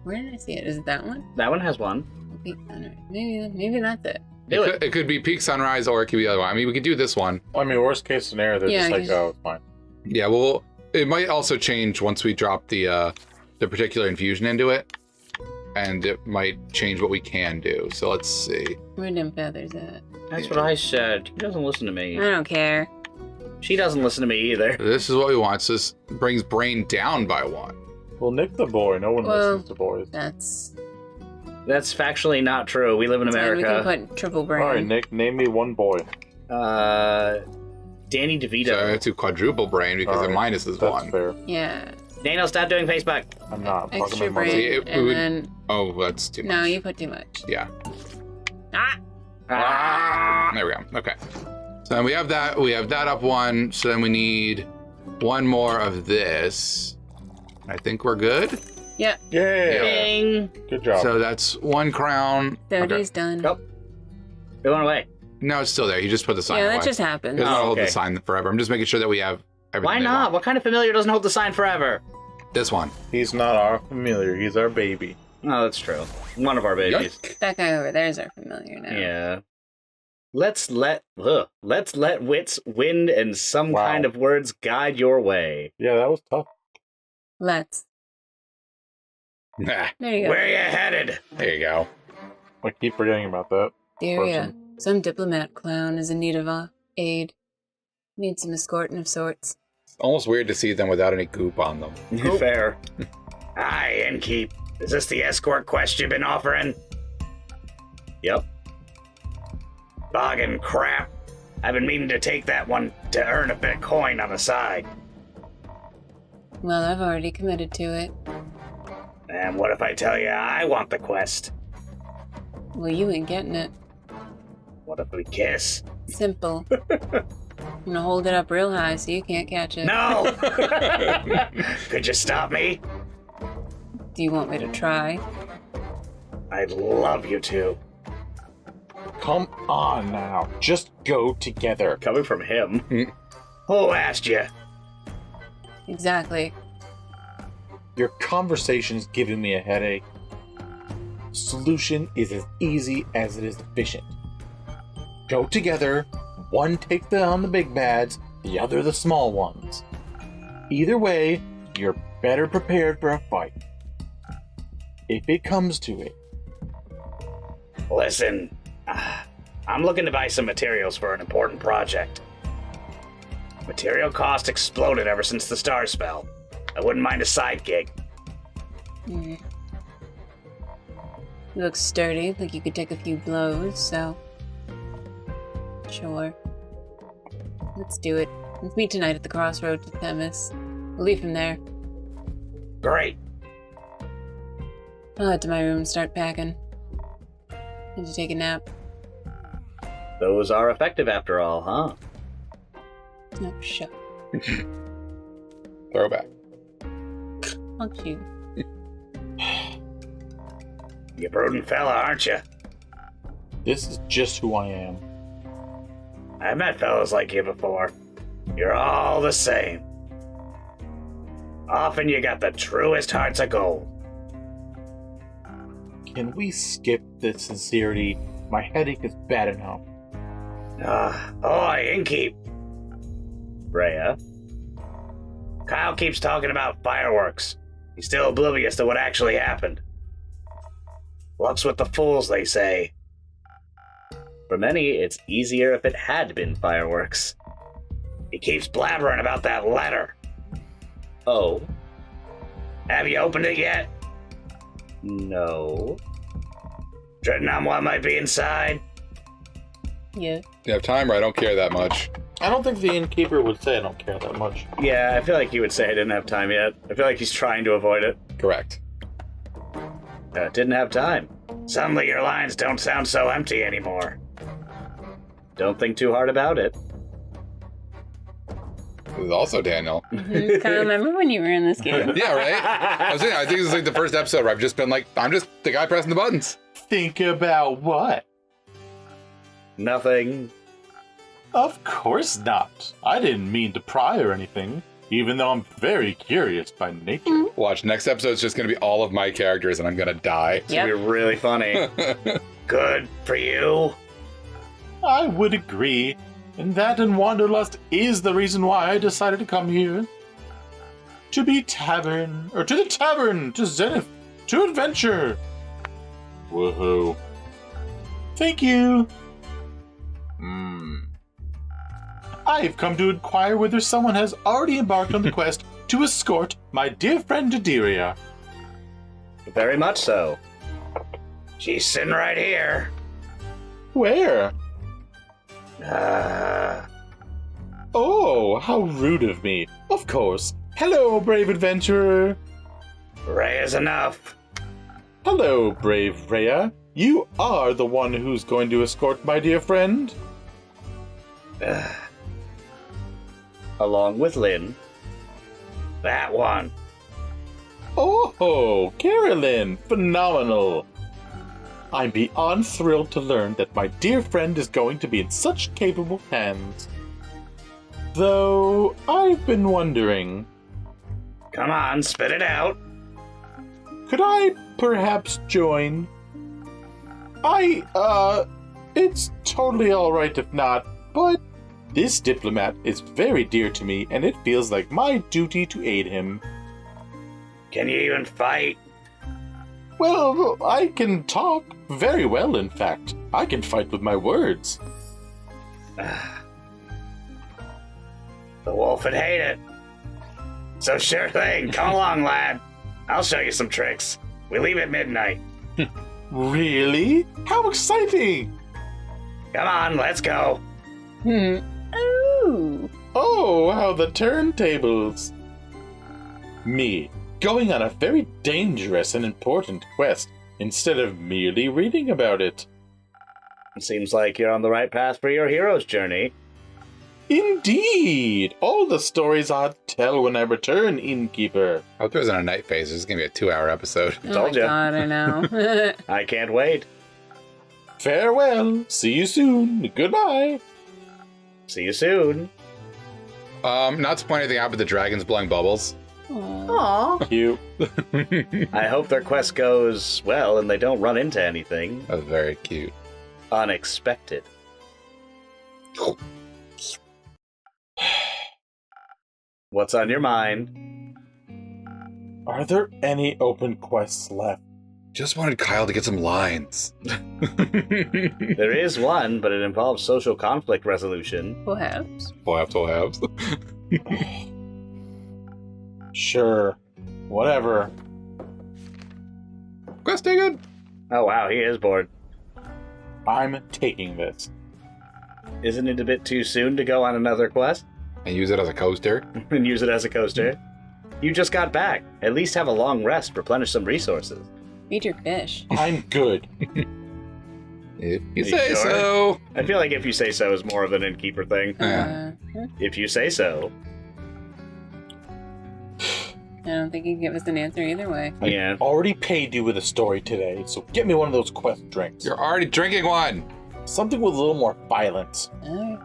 Where did I see it? Is it that one? That one has 1. Peak Sunrise. Maybe that's it. It could be Peak Sunrise, or it could be the other one. I mean, we could do this one. I mean, worst case scenario, they're just like, oh, it's fine. Yeah, well, it might also change once we drop the particular infusion into it, and it might change what we can do. So let's see. Where them feathers at? That's what I said. He doesn't listen to me. I don't care. She doesn't listen to me either. This is what we want. So this brings brain down by 1. Well, Nick the boy. No one listens to boys. That's factually not true. We live in fine. We America. can put triple brain. All right, Nick, name me 1 boy. Danny DeVito. So I have to quadruple brain because the minus is That's 1. fair. Yeah. Daniel, stop doing Facebook. I'm not. I'm Extra talking about my brain, mother. and then... Oh, that's too much. No, you put too much. Yeah. Ah! There we go. Okay. So then we have that. We have that up 1. So then we need 1 more of this. I think we're good. Yeah. Yeah. Ding. Good job. So that's 1 crown. 30's done. Oh. It went away. No, it's still there. You just put the sign Yeah, away. that just happened. It doesn't hold the okay. sign forever. I'm just making sure that we have everything. Why they not? want. What kind of familiar doesn't hold the sign forever? This one. He's not our familiar. He's our baby. Oh, that's true. One of our babies. Yoink. That guy over there's our familiar now. Yeah. Let's let wits, wind, and some Wow. kind of words guide your way. Yeah, that was tough. Let's. Nah. There you go. Where you headed? There you go. I keep forgetting about that. Asteria. Some diplomat clown is in need of aid. Needs some escorting of sorts. It's almost weird to see them without any goop on them. Fair. Hi, Innkeep. Is this the escort quest you've been offering? Yep. Boggin' crap. I've been meaning to take that one to earn a bit of coin on the side. Well, I've already committed to it. And what if I tell you I want the quest? Well, you ain't getting it. What if we kiss? Simple. I'm gonna hold it up real high so you can't catch it. No! Could you stop me? Do you want me to try? I'd love you to. Come on now. Just go together. Coming from him. Who asked you? Exactly. Your conversation's giving me a headache. Solution is as easy as it is efficient. Go together. One takes on the big bads, the other the small ones. Either way, you're better prepared for a fight. If it comes to it. Listen, I'm looking to buy some materials for an important project. Material cost exploded ever since the star spell. I wouldn't mind a side gig. You look sturdy, like you could take a few blows, so... Sure. Let's do it. Let's meet tonight at the crossroad to Themis. We'll leave from there. Great. I'll head to my room and start packing. Need to take a nap. Those are effective after all, huh? No, shut. Throwback. Fuck you. You brooding fella, aren't you? This is just who I am. I've met fellas like you before. You're all the same. Often you got the truest hearts of gold. Can we skip the sincerity? My headache is bad enough. Innkeep. Rhea. Kyle keeps talking about fireworks. He's still oblivious to what actually happened. Luck's with the fools, they say. For many, it's easier if it had been fireworks. He keeps blabbering about that letter. Oh? Have you opened it yet? No. Dreading on what might be inside? Yeah. You have timer. I don't care that much. I don't think the innkeeper would say I don't care that much. Yeah, I feel like he would say I didn't have time yet. I feel like he's trying to avoid it. Correct. Didn't have time. Suddenly your lines don't sound so empty anymore. Don't think too hard about it. It was also Daniel. Kyle, remember when you were in this game? Yeah, right? I think this is like the first episode where I've just been like, I'm just the guy pressing the buttons. Think about what? Nothing. Of course not. I didn't mean to pry or anything, even though I'm very curious by nature. Watch, next episode's just going to be all of my characters and I'm going to die. It's gonna be really funny. Good for you. I would agree. And that and Wanderlust is the reason why I decided to come here. To the tavern, to Zenith, to adventure. Woohoo. Thank you. I've come to inquire whether someone has already embarked on the quest to escort my dear friend Asteria. Very much so. She's sitting right here. Where? Oh, how rude of me. Of course. Hello, brave adventurer. Ray is enough. Hello, brave Rhea. You are the one who's going to escort my dear friend? Along with Lynn. That one. Oh, Carolyn. Phenomenal. I'm beyond thrilled to learn that my dear friend is going to be in such capable hands. Though, I've been wondering, Come on, spit it out. could I perhaps join? It's totally alright if not, but this diplomat is very dear to me and it feels like my duty to aid him. Can you even fight? Well, I can talk very well, in fact. I can fight with my words. The wolf would hate it. So sure thing, come along, lad. I'll show you some tricks. We leave at midnight. Really? How exciting! Come on, let's go. Ooh. Oh, how the turntables! Me, going on a very dangerous and important quest, instead of merely reading about it. Seems like you're on the right path for your hero's journey. Indeed! All the stories I'll tell when I return, innkeeper. I hope there isn't a night phase. This is going to be a 2-hour episode. Oh Told my ya. god, I know. I can't wait. Farewell. See you soon. Goodbye. See you soon. Not to point anything out, but the dragon's blowing bubbles. Aw. Cute. I hope their quest goes well and they don't run into anything That was very cute. unexpected. What's on your mind? Are there any open quests left? Just wanted Kyle to get some lines. There is one, but it involves social conflict resolution. Perhaps. Perhaps. Sure. Whatever. Quest taken. Oh wow, he is bored. I'm taking this. Isn't it a bit too soon to go on another quest And use it as a coaster. and use it as a coaster? You just got back. At least have a long rest, replenish some resources. Feed your fish. I'm good. If You you say sure? so. I feel like if you say so is more of an innkeeper thing. If you say so. I don't think you can give us an answer either way. Yeah. Already paid you with a story today, so get me one of those quest drinks. You're already drinking one. Something with a little more violence. Alright.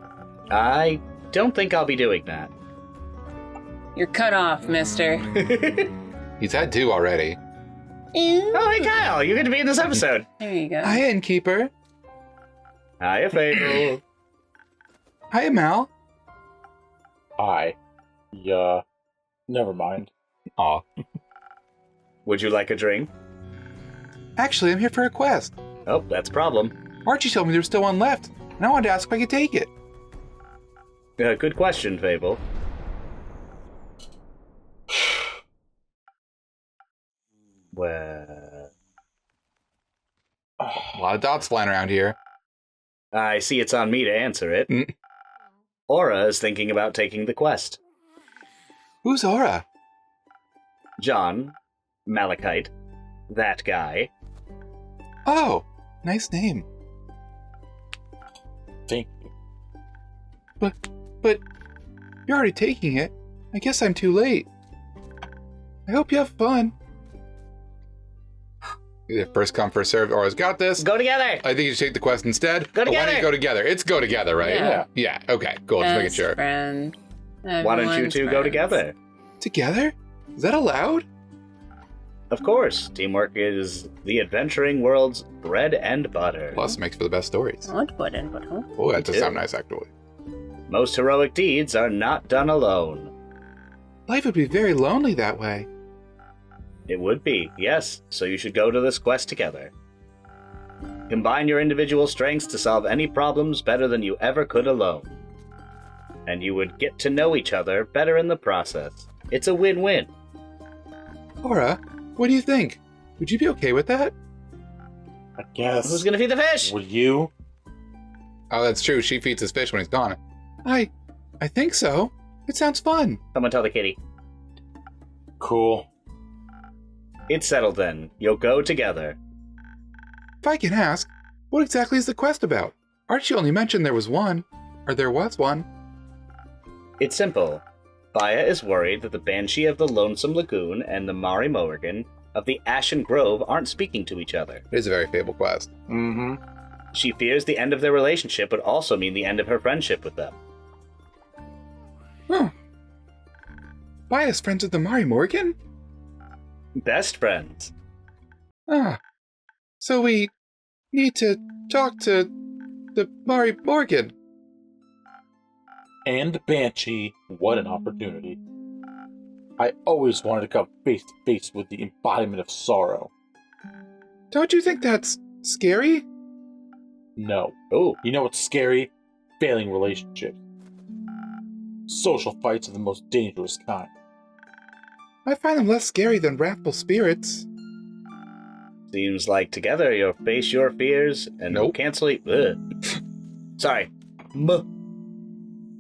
I don't think I'll be doing that. You're cut off, mister. He's had 2 already. Oh, hey Kyle, you get to be in this episode. There you go. Hi, innkeeper. Hiya, Fable. Hi, Mal. Yeah. Never mind. Aw. Would you like a drink? Actually, I'm here for a quest. Oh, that's a problem. Archie told me there was still one left, and I wanted to ask if I could take it. Good question, Fable. Well, A lot of dots flying around here. I see it's on me to answer it. Mm. Aura is thinking about taking the quest. Who's Aura? John, Malachite, that guy. Oh, nice name. Thank you. But You're already taking it. I guess I'm too late. I hope you have fun. First come, first serve. Aura's got this. Go together! I think you should take the quest instead. Go But why together! don't you go together? It's go together, right? Yeah. Yeah, okay, cool. Just making Best sure. friend. Why don't you Everyone's two go friends. together? Together? Is that allowed? Of course, teamwork is the adventuring world's bread and butter. Plus, it makes for the best stories. What would and what huh? Oh, that does too. sound nice, actually. Most heroic deeds are not done alone. Life would be very lonely that way. It would be, yes, so you should go to this quest together. Combine your individual strengths to solve any problems better than you ever could alone. And you would get to know each other better in the process. It's a win-win. Aura, what do you think? Would you be okay with that? I guess. Who's gonna feed the fish? Would you? Oh, that's true. She feeds his fish when he's gone. I think so. It sounds fun. Someone tell the kitty. Cool. It's settled then. You'll go together. If I can ask, what exactly is the quest about? Archie only mentioned there was one. Or there was one. It's simple. Baya is worried that the Banshee of the Lonesome Lagoon and the Mari Morrigan of the Ashen Grove aren't speaking to each other. It is a very fable quest. Mm-hmm. She fears the end of their relationship would also mean the end of her friendship with them. Huh. Bias friends with the Mari Morgan? Best friends. Ah. So we need to talk to the Mari Morgan. And Banshee, what an opportunity. I always wanted to come face to face with the embodiment of sorrow. Don't you think that's scary? No. Oh, You know what's scary? Failing relationships. Social fights are the most dangerous kind. I find them less scary than wrathful spirits. seems like together you'll face your fears and Nope. cancel Sorry.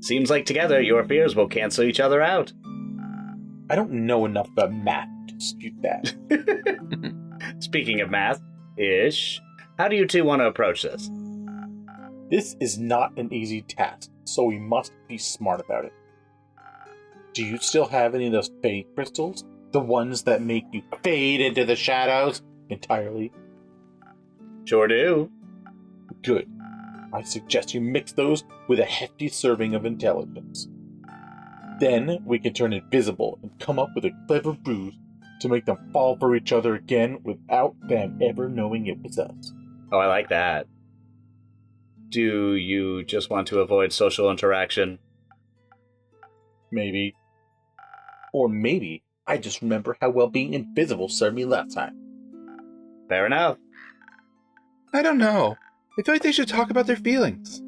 Seems like together your fears will cancel each other out. I don't know enough about math to dispute that. Speaking of math-ish, how do you two want to approach this? This is not an easy task, so we must be smart about it. Do you still have any of those fade crystals? The ones that make you fade into the shadows entirely? Sure do. Good. I suggest you mix those with a hefty serving of intelligence. Then we can turn invisible and come up with a clever ruse to make them fall for each other again without them ever knowing it was us. Oh, I like that. Do you just want to avoid social interaction? Maybe. Or maybe I just remember how well being invisible served me last time. Fair enough. I don't know. I feel like they should talk about their feelings.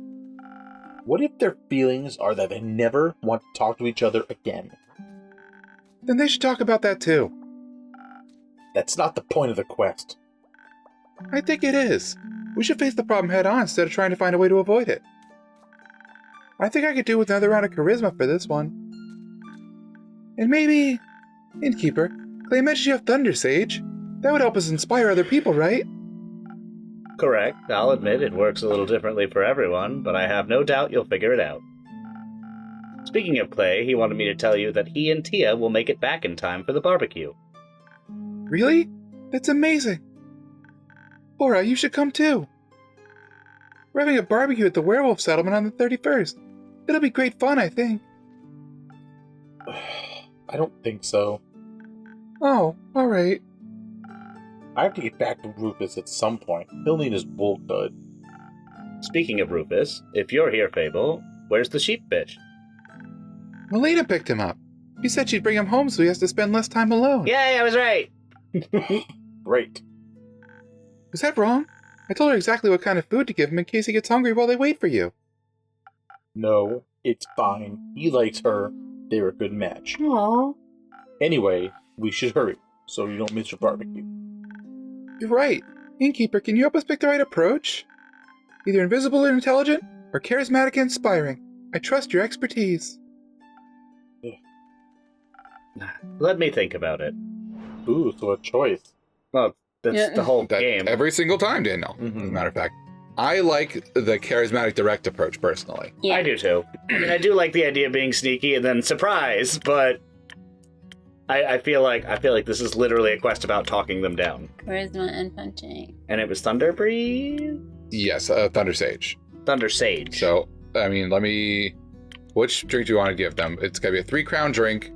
What if their feelings are that they never want to talk to each other again? Then they should talk about that too. That's not the point of the quest. I think it is. We should face the problem head on instead of trying to find a way to avoid it. I think I could do with another round of charisma for this one. And maybe... Innkeeper, Clay mentioned you have Thunder Sage. That would help us inspire other people, right? Correct. I'll admit it works a little differently for everyone, but I have no doubt you'll figure it out. Speaking of Clay, he wanted me to tell you that he and Tia will make it back in time for the barbecue. Really? That's amazing. Laura, you should come too. We're having a barbecue at the werewolf settlement on the 31st. It'll be great fun, I think. I don't think so. Oh, alright. I have to get back to Rufus at some point. He'll need his wool cut. Speaking of Rufus, if you're here, Fable, where's the sheepfish? Melina picked him up. She said she'd bring him home so he has to spend less time alone. Yay, I was right! Great. Was that wrong? I told her exactly what kind of food to give him in case he gets hungry while they wait for you. No, it's fine. He likes her. They're a good match. Aww. Anyway, we should hurry, so you don't miss your barbecue. You're right. Innkeeper, can you help us pick the right approach? Either invisible and intelligent, or charismatic and inspiring. I trust your expertise. Let me think about it. Ooh, so a choice. Well, that's Yeah. the whole That game. every single time, Daniel, Mhm. as a matter of fact. I like the charismatic direct approach personally. Yeah. I do too. I mean, I do like the idea of being sneaky and then surprise, but I feel like this is literally a quest about talking them down. Charisma and punching. And it was Thunder Breeze? Yes, Thunder Sage. Thunder Sage. So, I mean, which drink do you want to give them? It's going to be a 3 crown drink.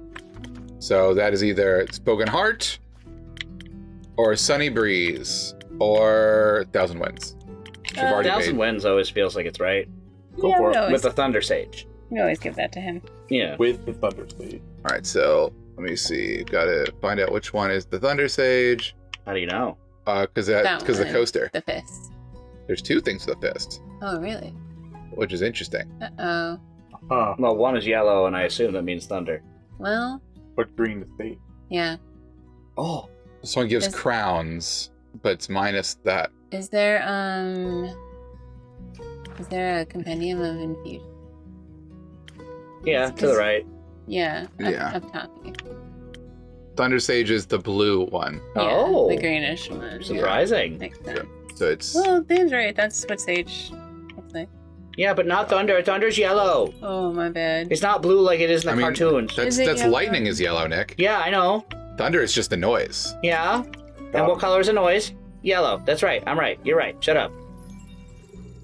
So that is either Spoken Heart, or Sunny Breeze, or Thousand Winds. Which we've already Thousand made. Winds always feels like it's right. Go for it. With the Thunder Sage. We always give that to him. Yeah. With the Thunder Sage. All right, so let me see. Got to find out which one is the Thunder Sage. How do you know? Because the That one. coaster. The fist. There's 2 things for the fist, Oh, really? which is interesting. Uh-oh. Huh. Well, one is yellow, and I assume that means thunder. Well, But green is sage. yeah. Oh. This one gives Is- crowns, but it's minus that. Is there a compendium of infusion? Yeah, to the right. Yeah. Yeah. Up top. Thunder Sage is the blue one. Yeah, Oh. the greenish one. Surprising. Makes sense. So it's... Well, Dan's right. That's what sage looks like. Yeah, but not thunder. Thunder's yellow. Oh, my bad. It's not blue like it is in the I mean, cartoons. Is it That's yellow? lightning is yellow, Nick. Yeah, I know. Thunder is just the noise. Yeah. And what color is the noise? Yellow. That's right. I'm right. You're right. Shut up.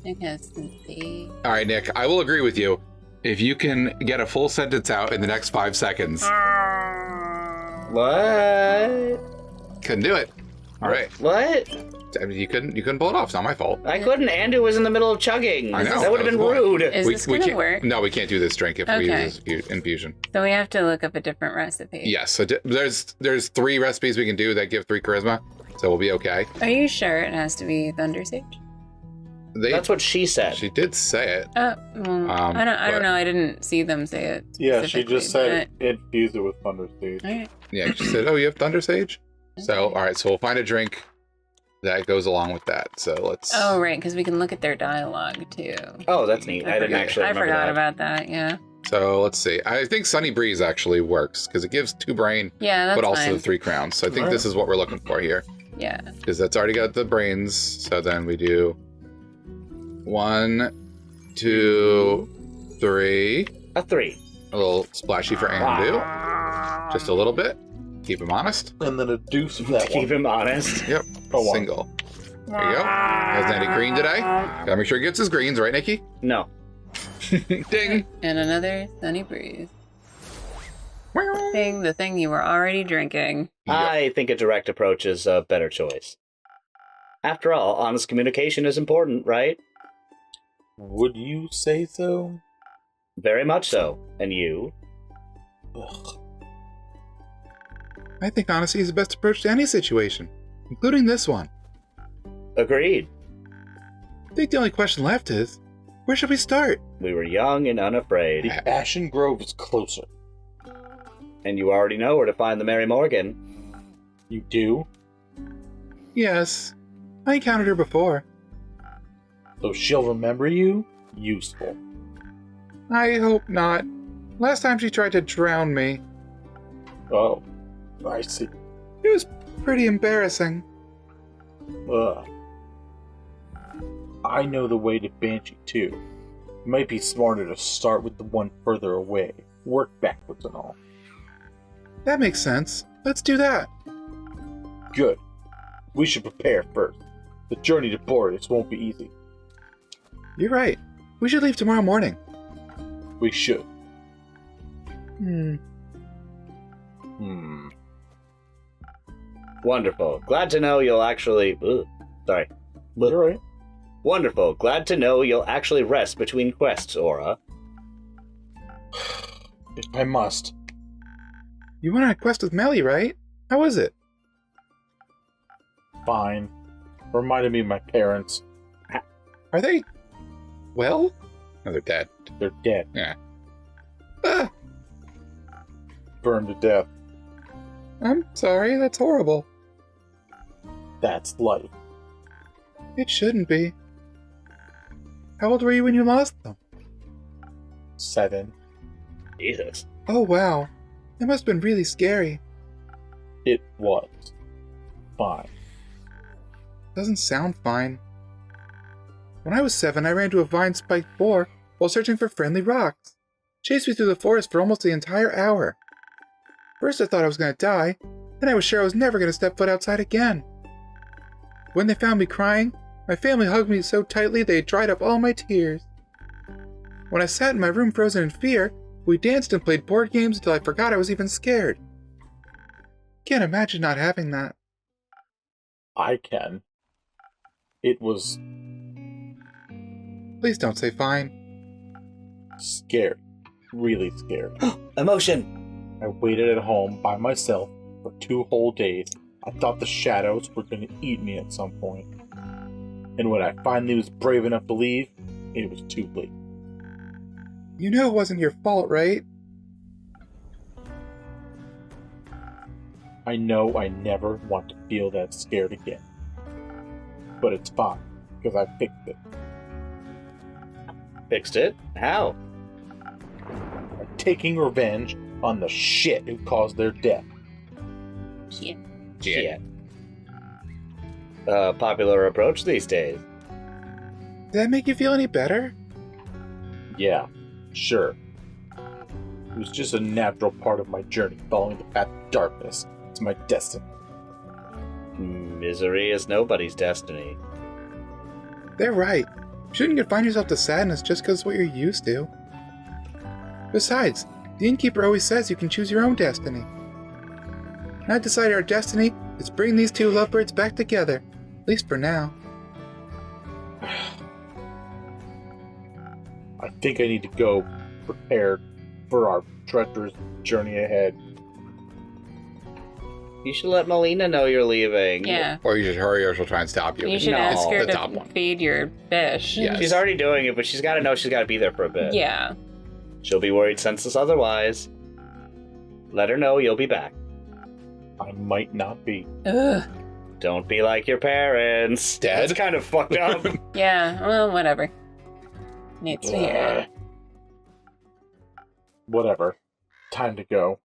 Nick has sympathy. All right, Nick, I will agree with you. If you can get a full sentence out in the next 5 seconds, What? couldn't do it. All right. What? I mean, you couldn't pull it off. It's not my fault. I couldn't. Andu was in the middle of chugging. I know, That would have that been was rude. Is this going to can't, work? No, we can't do this drink if we Okay. use this infusion. So we have to look up a different recipe. Yes. So there's 3 recipes we can do that give 3 charisma, so we'll be okay. Are you sure it has to be Thunder Sage? That's what she said. She did say it. Oh, well, I but- don't know. I didn't see them say it. Yeah, she just said specifically, infuse it with Thunder Sage. but- Alright. Yeah, she said, "Oh, you have Thunder Sage." So all right, so we'll find a drink that goes along with that. So let's. Oh, right, because we can look at their dialogue too. Oh, that's neat. I didn't forgot- actually I remember forgot that. about that. Yeah. So let's see. I think Sunny Breeze actually works because it gives 2 brain, Yeah, that's but also fine. the 3 crowns. So I think Alright. this is what we're looking for here Yeah. because that's already got the brains. So then we do 1, 2, 3. A 3. A little splashy for Andu. Just a little bit. Keep him honest. And then a deuce of that To keep one. him honest. Yep. Oh, wow. Single. There you go. Hasn't any green today. Gotta make sure he gets his greens, right, Nikki? No. Ding. And another Sunny Breeze. Thing, the thing you were already drinking. Yep. I think a direct approach is a better choice. After all, honest communication is important, right? Would you say so? Very much so. And you? Ugh. I think honesty is the best approach to any situation, including this one. Agreed. I think the only question left is, where should we start? We were young and unafraid. The Ashen Grove is closer. And you already know where to find the Mary Morgan. You do? Yes, I encountered her before. So she'll remember you? Useful. I hope not. Last time she tried to drown me. Oh, I see. It was pretty embarrassing. Ugh. I know the way to Banshee too. Might be smarter to start with the one further away. Work backwards and all. That makes sense. Let's do that. Good. We should prepare first. The journey to Boreas won't be easy. You're right. We should leave tomorrow morning. We should. Hmm. Wonderful. Glad to know you'll actually... Sorry. You're right. Wonderful. Glad to know you'll actually rest between quests, Aura. If I must. You went on a quest with Melly, right? How was it? Fine. Reminded me of my parents. Are they... well? No, they're dead. They're dead. Yeah. Ah, Burned to death. I'm sorry, that's horrible. That's life. It shouldn't be. How old were you when you lost them? 7. Jesus. Oh, wow. That must have been really scary. It was. Fine. Doesn't sound fine. When I was 7, I ran into a vine-spiked boar while searching for friendly rocks. Chased me through the forest for almost the entire hour. First I thought I was going to die, then I was sure I was never going to step foot outside again. When they found me crying, my family hugged me so tightly they dried up all my tears. When I sat in my room frozen in fear, we danced and played board games until I forgot I was even scared. Can't imagine not having that. I can. It was Please don't say fine. scared. Really scared. Emotion! I waited at home by myself for 2 whole days. I thought the shadows were going to eat me at some point. And when I finally was brave enough to leave, it was too late. You know it wasn't your fault, right? I know I never want to feel that scared again. But it's fine, because I fixed it. Fixed it? How? I'm taking revenge on the shit who caused their death. Shit. Shit. Popular approach these days. Did that make you feel any better? Yeah, sure. It was just a natural part of my journey, following the path of darkness. It's my destiny. Misery is nobody's destiny. They're right. You shouldn't confine yourself to sadness just because it's what you're used to. Besides, the innkeeper always says you can choose your own destiny. And I've decided our destiny is bring these 2 lovebirds back together, at least for now. I think I need to go prepared for our treacherous journey ahead. You should let Melina know you're leaving. Yeah. Or you should hurry or she'll try and stop you. You should No, ask her the top to one. feed your fish. Yes. She's already doing it, but she's got to know she's got to be there for a bit. Yeah. She'll be worried senseless otherwise. Let her know you'll be back. I might not be. Ugh. Don't be like your parents. Dead? That's kind of fucked up. Yeah, well, whatever. Needs to hear. Whatever. Time to go.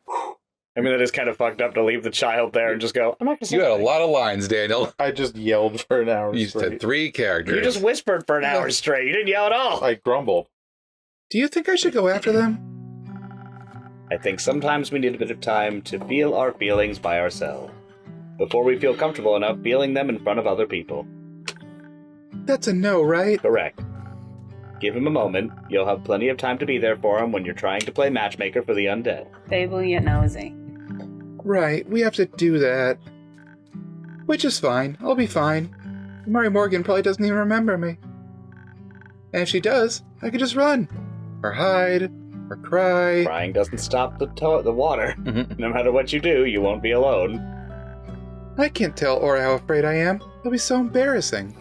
I mean, that is kind of fucked up to leave the child there and just go, I'm not going to say You had a anything." lot of lines, Daniel. I just yelled for an hour You straight. said 3 characters. You just whispered for an hour straight. You didn't yell at all. I grumbled. Do you think I should go after them? I think sometimes we need a bit of time to feel our feelings by ourselves before we feel comfortable enough feeling them in front of other people. That's a no, right? Correct. Give him a moment. You'll have plenty of time to be there for him when you're trying to play matchmaker for the undead. Fable yet nosy. Right, we have to do that. Which is fine. I'll be fine. Murray Morgan probably doesn't even remember me. And if she does, I could just run. Or hide. Or cry. Crying doesn't stop the water. Mhm. No matter what you do, you won't be alone. I can't tell Aura how afraid I am. It'll be so embarrassing.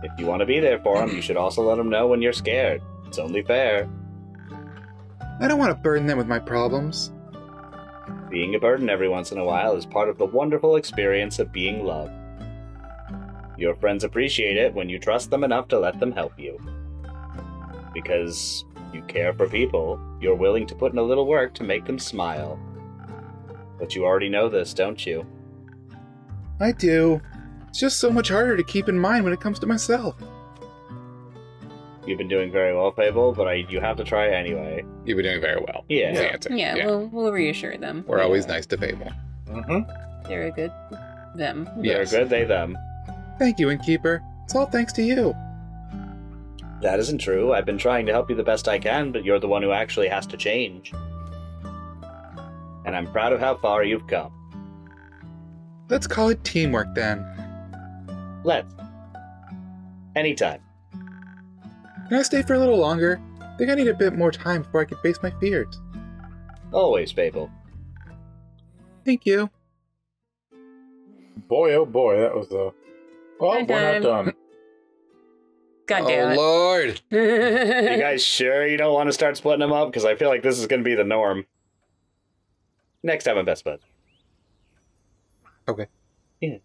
If you want to be there for him, you should also let him know when you're scared. It's only fair. I don't want to burden them with my problems. Being a burden every once in a while is part of the wonderful experience of being loved. Your friends appreciate it when you trust them enough to let them help you. Because you care for people, you're willing to put in a little work to make them smile. But you already know this, don't you? I do. It's just so much harder to keep in mind when it comes to myself. You've been doing very well, Fable, but you have to try anyway. You've been doing very well. Yeah. is the answer. Yeah, We'll reassure them. We're always nice to Fable. Mm-hmm. They're a good them. They're Yes. good, they, them. Thank you, Innkeeper. It's all thanks to you. That isn't true. I've been trying to help you the best I can, but you're the one who actually has to change. And I'm proud of how far you've come. Let's call it teamwork then. Let's. Anytime. Can I stay for a little longer? I think I need a bit more time before I can face my fears. Always, Fable. Thank you. Boy, oh boy, that was a... Well, Good we're time. not done. God damn Oh, it. Lord. You guys sure you don't want to start splitting them up? Because I feel like this is going to be the norm. Next time on Best Buds. Okay. Yeah.